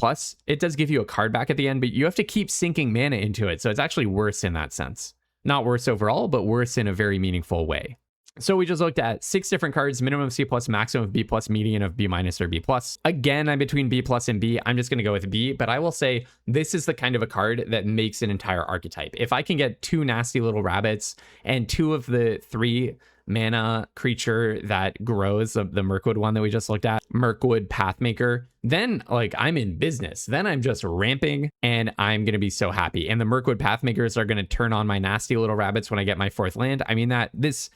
It does give you a card back at the end, but you have to keep sinking mana into it. So it's actually worse in that sense. Not worse overall, but worse in a very meaningful way. So we just looked at 6 different cards, minimum of C+, maximum of B+, median of B- or B+. Again, I'm between B+ and B. I'm just going to go with B, but I will say this is the kind of a card that makes an entire archetype. If I can get 2 Nasty Little Rabbits and 2 of the 3 mana creature that grows, the Mirkwood one that we just looked at, Mirkwood Pathmaker, then like I'm in business. Then I'm just ramping and I'm going to be so happy. And the Mirkwood Pathmakers are going to turn on my nasty little rabbits when I get my 4th land. I mean, that this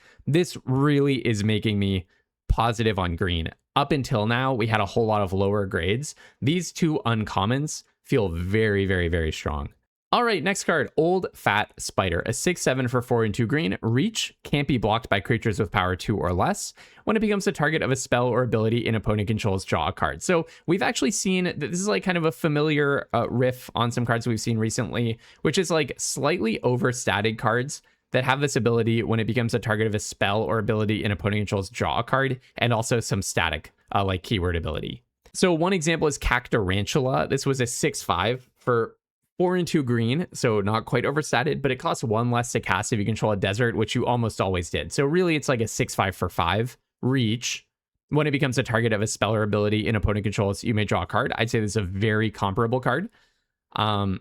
really is making me positive on green. Up until now, we had a whole lot of lower grades. These 2 uncommons feel very, very, very strong. All right, next card, Old Fat Spider, a 6/7 for 4 and 2 green. Reach, can't be blocked by creatures with power 2 or less. When it becomes the target of a spell or ability an opponent controls, draw a card. So we've actually seen that this is like kind of a familiar riff on some cards we've seen recently, which is like slightly overstated cards that have this ability when it becomes a target of a spell or ability an opponent controls, draw a card, and also some static like keyword ability. So one example is Cactarantula. This was a 6/5 for 4 and 2 green, so not quite overstated, but it costs 1 less to cast if you control a desert, which you almost always did. So really, it's like a 6/5 for 5. Reach. When it becomes a target of a spell or ability an opponent controls, you may draw a card. I'd say this is a very comparable card.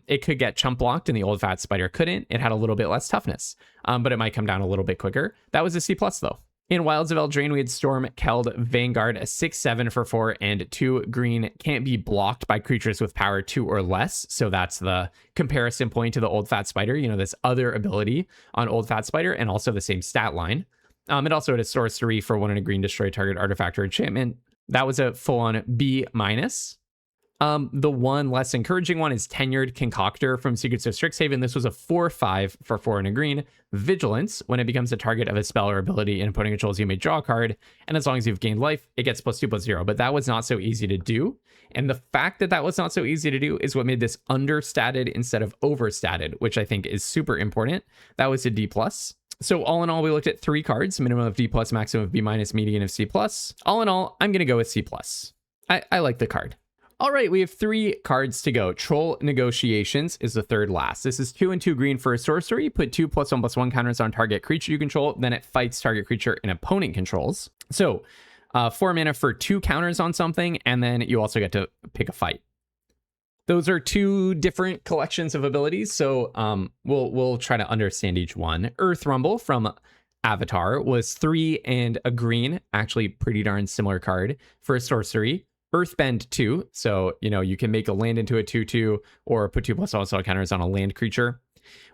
It could get chump blocked and the Old Fat Spider couldn't. It had a little bit less toughness, but it might come down a little bit quicker. That was a C+ though. In Wilds of Eldraine, we had Storm-Keld Vanguard, a 6/7 for 4 and 2 green, can't be blocked by creatures with power 2 or less. So that's the comparison point to the Old Fat Spider, you know, this other ability on Old Fat Spider, and also the same stat line. It also had a sorcery for 1 and a green, destroy target artifact or enchantment. That was a full-on B-. The one less encouraging one is Tenured Concoctor from Secrets of Strixhaven. This was a 4/5 for 4 and a green. Vigilance, when it becomes a target of a spell or ability and opponent controls, you may draw a card. And as long as you've gained life, it gets +2/+0. But that was not so easy to do. And the fact that that was not so easy to do is what made this understated instead of overstated, which I think is super important. That was a D+. So all in all, we looked at 3 cards, minimum of D+, maximum of B-, median of C+. All in all, I'm going to go with C+. I like the card. All right, we have 3 cards to go. Troll Negotiations is the third last. This is 2 and 2 green for a sorcery. Put 2 +1/+1 counters on target creature you control. Then it fights target creature an opponent controls. So 4 mana for 2 counters on something, and then you also get to pick a fight. Those are 2 different collections of abilities, so we'll try to understand each one. Earth Rumble from Avatar was 3 and a green, actually pretty darn similar card for a sorcery. Earthbend 2, so you know you can make a land into a 2/2 or put 2 +1/+1 counters on a land creature.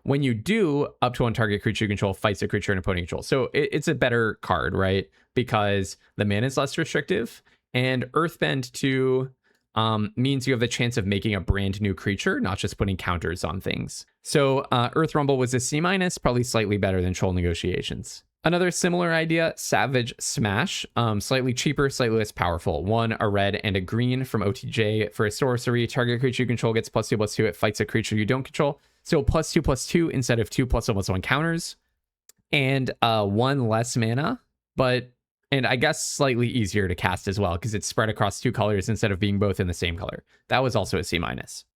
When you do, up to 1 target creature you control fights a creature an opponent controls. So it's a better card, right? Because the mana is less restrictive, and Earthbend 2 means you have the chance of making a brand new creature, not just putting counters on things. So Earth Rumble was a C-, probably slightly better than Troll Negotiations. Another similar idea, Savage Smash, slightly cheaper, slightly less powerful. 1, a red, and a green from OTJ for a sorcery. Target creature you control gets +2/+2. It fights a creature you don't control. So +2/+2 instead of 2 +1/+1 counters. And 1 less mana, and I guess slightly easier to cast as well because it's spread across 2 colors instead of being both in the same color. That was also a C-.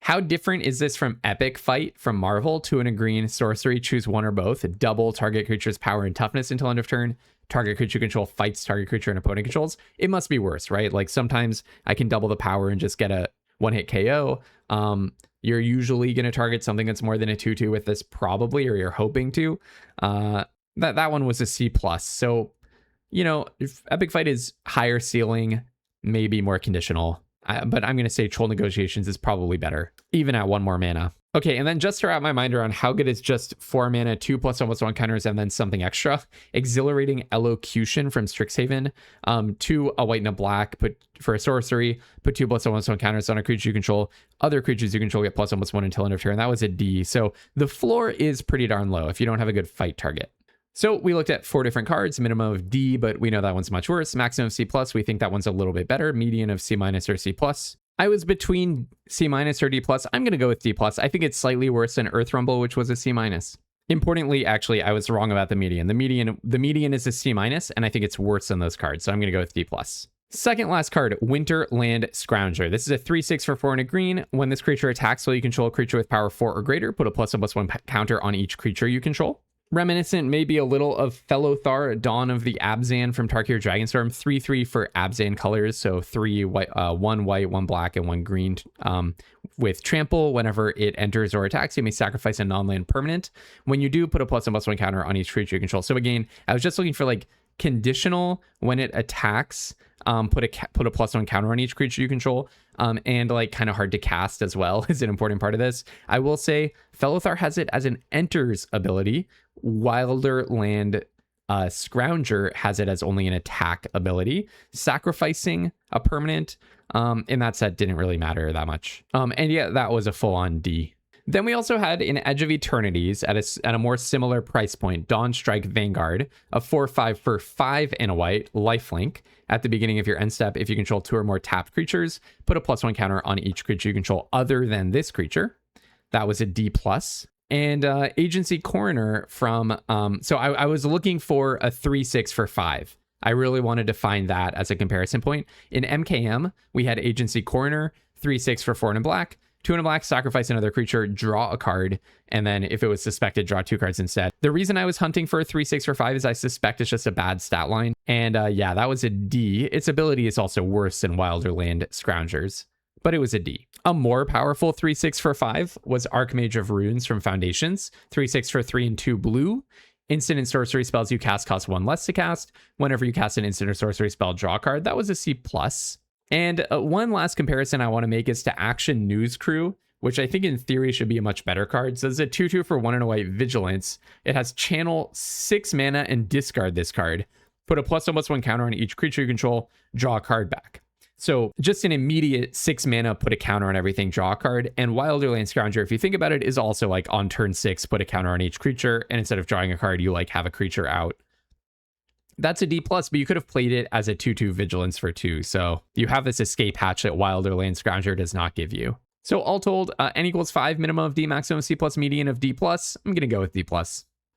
How different is this from Epic Fight from Marvel? 2 and a green, sorcery, choose 1 or both. Double target creature's power and toughness until end of turn. Target creature control fights target creature and opponent controls. It must be worse, right? Like sometimes I can double the power and just get a 1-hit KO. You're usually going to target something that's more than a 2/2 with this probably, or you're hoping to. That one was a C+. So, you know, if Epic Fight is higher ceiling, maybe more conditional, but I'm going to say Troll Negotiations is probably better, even at 1 more mana. Okay, and then just to wrap my mind around how good is just 4 mana, 2 +1/+1 counters, and then something extra. Exhilarating Elocution from Strixhaven. 2, a white and a black, put for a sorcery, put 2 +1/+1 counters on a creature you control. Other creatures you control get +1/+1 until end of turn. That was a D. So the floor is pretty darn low if you don't have a good fight target. So we looked at 4 different cards, minimum of D, but we know that one's much worse. Maximum of C+, we think that one's a little bit better. Median of C- or C+. I was between C- or D+. I'm going to go with D+. I think it's slightly worse than Earth Rumble, which was a C-. Importantly, actually, I was wrong about the median. The median is a C-, and I think it's worse than those cards. So I'm going to go with D+. Second last card, Winterland Scrounger. This is a 3/6 for 4 and a green. When this creature attacks while you control a creature with power 4 or greater, put a +1/+1 counter on each creature you control. Reminiscent maybe a little of Fellothar, Dawn of the Abzan from Tarkir Dragonstorm. 3/3 for Abzan colors, so 3 white, 1 white, 1 black, and 1 green. With trample, whenever it enters or attacks, you may sacrifice a non-land permanent. When you do, put a +1/+1 counter on each creature you control. So again, I was just looking for like conditional when it attacks, put a +1 counter on each creature you control, and like kind of hard to cast as well is an important part of this. I will say Fellothar has it as an enters ability. Wilderland Scrounger has it as only an attack ability. Sacrificing a permanent in that set didn't really matter that much. And yeah, that was a full-on D. Then we also had in Edge of Eternities at a more similar price point, Dawnstrike Vanguard, a 4/5 for 5 and a white, lifelink. At the beginning of your end step, if you control 2 or more tapped creatures, put a +1 counter on each creature you control other than this creature. That was a D+. And Agency Coroner from, so I was looking for a 3/6 for 5. I really wanted to find that as a comparison point. In MKM, we had Agency Coroner, 3/6 for 4 and a black. 2 and a black, sacrifice another creature, draw a card, and then if it was suspected, draw 2 cards instead. The reason I was hunting for a 3/6 for 5 is I suspect it's just a bad stat line. And yeah, that was a D. Its ability is also worse than Wilderland Scroungers, but it was a D. A more powerful 3/6 for 5 was Archmage of Runes from Foundations, 3/6 for 3 and 2 blue. Instant and sorcery spells you cast cost 1 less to cast. Whenever you cast an instant or sorcery spell, draw a card. That was a C+. And one last comparison I want to make is to Action News Crew, which I think in theory should be a much better card. So it's a 2/2 for 1 and a white Vigilance. It has channel 6 mana and discard this card. Put a +1/+1 counter on each creature you control, draw a card back. So just an immediate 6 mana, put a counter on everything, draw a card. And Wilderland Scrounger, if you think about it, is also like on turn 6, put a counter on each creature. And instead of drawing a card, you like have a creature out. That's a D+, but you could have played it as a 2/2 Vigilance for 2. So you have this escape hatch that Wilderland Scrounger does not give you. So all told, N equals 5, minimum of D, maximum of C+, median of D+. I'm going to go with D+.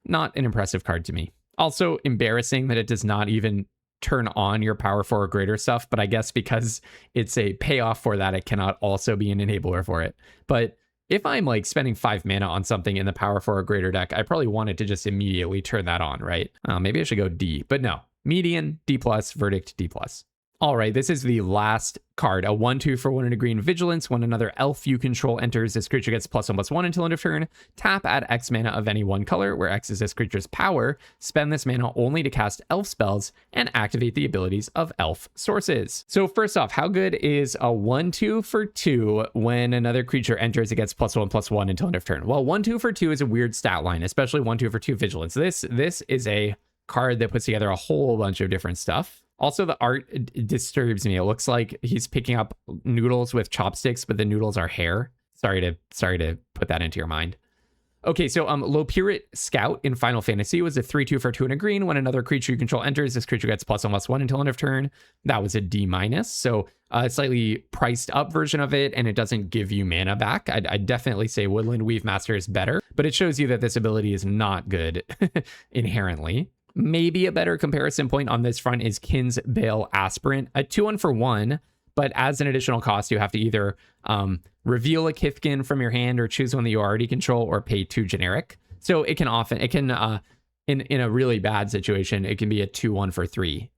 Not an impressive card to me. Also embarrassing that it does not even turn on your power 4 or greater stuff, but I guess because it's a payoff for that, it cannot also be an enabler for it. But if I'm like spending 5 mana on something in the power 4 or greater deck, I probably wanted to just immediately turn that on, right? Maybe I should go D, but no. Median, D+, verdict, D+. All right, this is the last card. A 1/2 for 1 and a green Vigilance. When another elf you control enters, this creature gets +1/+1 until end of turn. Tap, add X mana of any one color, where X is this creature's power. Spend this mana only to cast elf spells and activate the abilities of elf sources. So first off, how good is a 1/2 for 2 when another creature enters, it gets +1/+1 until end of turn? Well, 1/2 for 2 is a weird stat line, especially 1/2 for 2 Vigilance. This is a card that puts together a whole bunch of different stuff. Also, the art disturbs me. It looks like he's picking up noodles with chopsticks, but the noodles are hair. Sorry to put that into your mind. Okay, so Lopirit Scout in Final Fantasy was a 3/2 for 2 and a green. When another creature you control enters, this creature gets +1/+1 until end of turn. That was a D-. So a slightly priced up version of it, and it doesn't give you mana back. I'd definitely say Woodland Weavemaster is better, but it shows you that this ability is not good inherently. Maybe a better comparison point on this front is Kin's Bale Aspirant, a 2/1 for 1, but as an additional cost, you have to either reveal a Kithkin from your hand or choose one that you already control or pay 2 generic. So it can in a really bad situation, it can be a 2/1 for 3.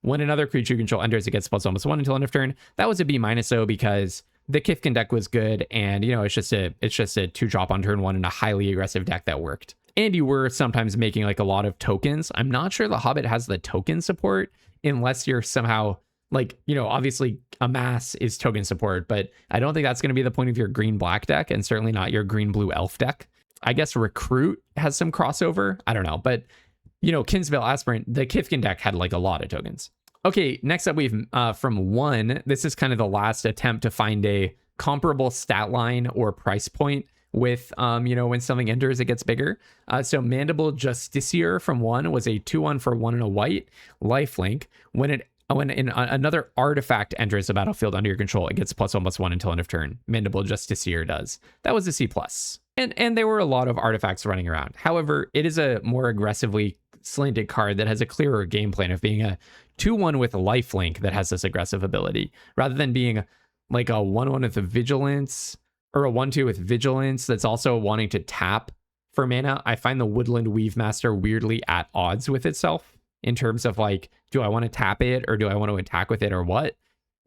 When another creature you control enters, it gets +1/+1 until end of turn. That was a B- though, because the Kithkin deck was good, and you know it's just a 2-drop on turn 1 in a highly aggressive deck that worked. And you were sometimes making like a lot of tokens. I'm not sure the Hobbit has the token support unless you're somehow like, you know, obviously Amass is token support, but I don't think that's going to be the point of your green-black deck, and certainly not your green-blue elf deck. I guess Recruit has some crossover. I don't know, but you know, Kin's Bale Aspirant, the Kithkin deck had like a lot of tokens. Okay, next up we've from 1. This is kind of the last attempt to find a comparable stat line or price point with, you know, when something enters, it gets bigger. So Mandible Justiciar from 1 was a 2/1 for 1 and a white lifelink. When another artifact enters the battlefield under your control, it gets +1/+1 until end of turn. Mandible Justiciar does. That was a C+. And there were a lot of artifacts running around. However, it is a more aggressively slanted card that has a clearer game plan of being a 2/1 with a lifelink that has this aggressive ability, rather than being like a 1/1 with a Vigilance, or a 1/2 with Vigilance that's also wanting to tap for mana. I find the Woodland Weavemaster weirdly at odds with itself in terms of like, do I want to tap it or do I want to attack with it or what?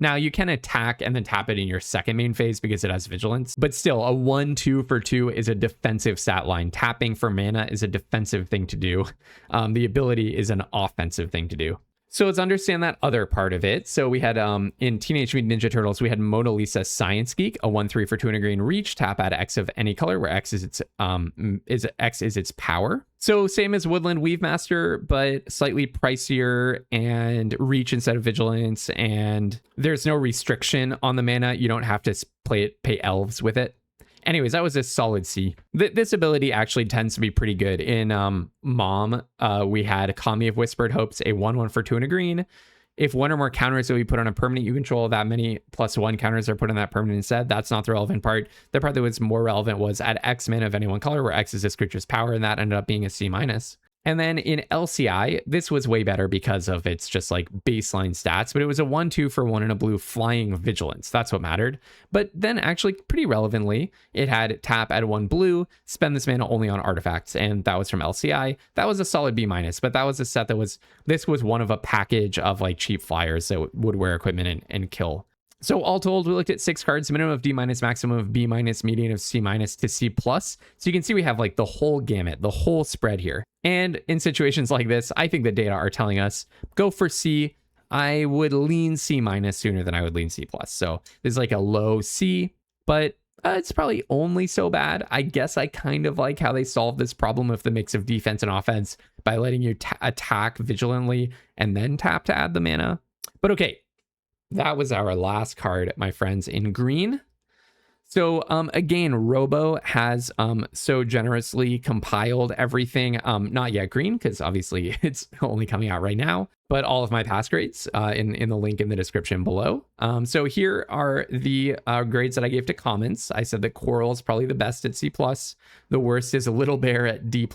Now, you can attack and then tap it in your second main phase because it has vigilance, but still, a 1-2 for 2 is a defensive stat line. Tapping for mana is a defensive thing to do. The ability is an offensive thing to do. So let's understand that other part of it. So we had in Teenage Mutant Ninja Turtles, we had Mona Lisa Science Geek, a 1-3 for 2 and a green reach, tap add X of any color, where X is its power. So same as Woodland Weavemaster, but slightly pricier and reach instead of vigilance, and there's no restriction on the mana. You don't have to pay elves with it. Anyways, that was a solid C. This ability actually tends to be pretty good. In Mom, we had Kami of Whispered Hopes, a 1-1 for 2 and a green. If one or more counters that we put on a permanent you control, that many +1 counters are put on that permanent instead. That's not the relevant part. The part that was more relevant was add X mana of any one color, where X is this creature's power, and that ended up being a C-. And then in LCI, this was way better because of its just like baseline stats, but it was a 1-2 for 1 and a blue flying vigilance. That's what mattered. But then actually pretty relevantly, it had tap add 1 blue, spend this mana only on artifacts. And that was from LCI. That was a solid B-, but that was a set that this was one of a package of like cheap flyers that would wear equipment and kill. So all told, we looked at 6 cards, minimum of D-, maximum of B-, median of C- to C+. So you can see we have like the whole gamut, the whole spread here. And in situations like this, I think the data are telling us, go for C. I would lean C- sooner than I would lean C+. So this is like a low C, but it's probably only so bad. I guess I kind of like how they solved this problem of the mix of defense and offense by letting you attack vigilantly and then tap to add the mana. But okay. That was our last card, my friends, in green. So again, Robo has so generously compiled everything, not yet green, because obviously it's only coming out right now, but all of my past grades in the link in the description below. So here are the grades that I gave to comments. I said that Quarrel is probably the best at C+. The worst is a Little Bear at D+.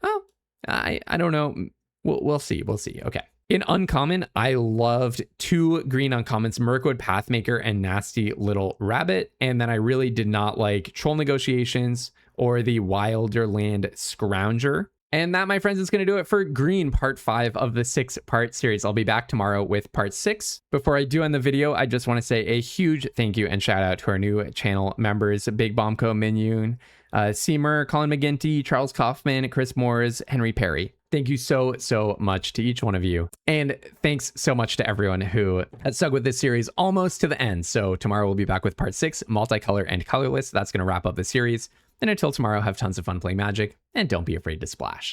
Oh, I don't know. We'll see. We'll see. Okay. In uncommon, I loved 2 green uncommons, Mirkwood Pathmaker and Nasty Little Rabbit. And then I really did not like Troll Negotiations or the Wilderland Scrounger. And that, my friends, is going to do it for green part 5 of the 6-part series. I'll be back tomorrow with part 6. Before I do end the video, I just want to say a huge thank you and shout out to our new channel members, Big Bombco Minion, Seymour, Colin McGinty, Charles Kaufman, Chris Moores, Henry Perry. Thank you so much to each one of you. And thanks so much to everyone who has stuck with this series almost to the end. So tomorrow we'll be back with part 6, multicolor and colorless. That's going to wrap up the series. And until tomorrow, have tons of fun playing Magic, and don't be afraid to splash.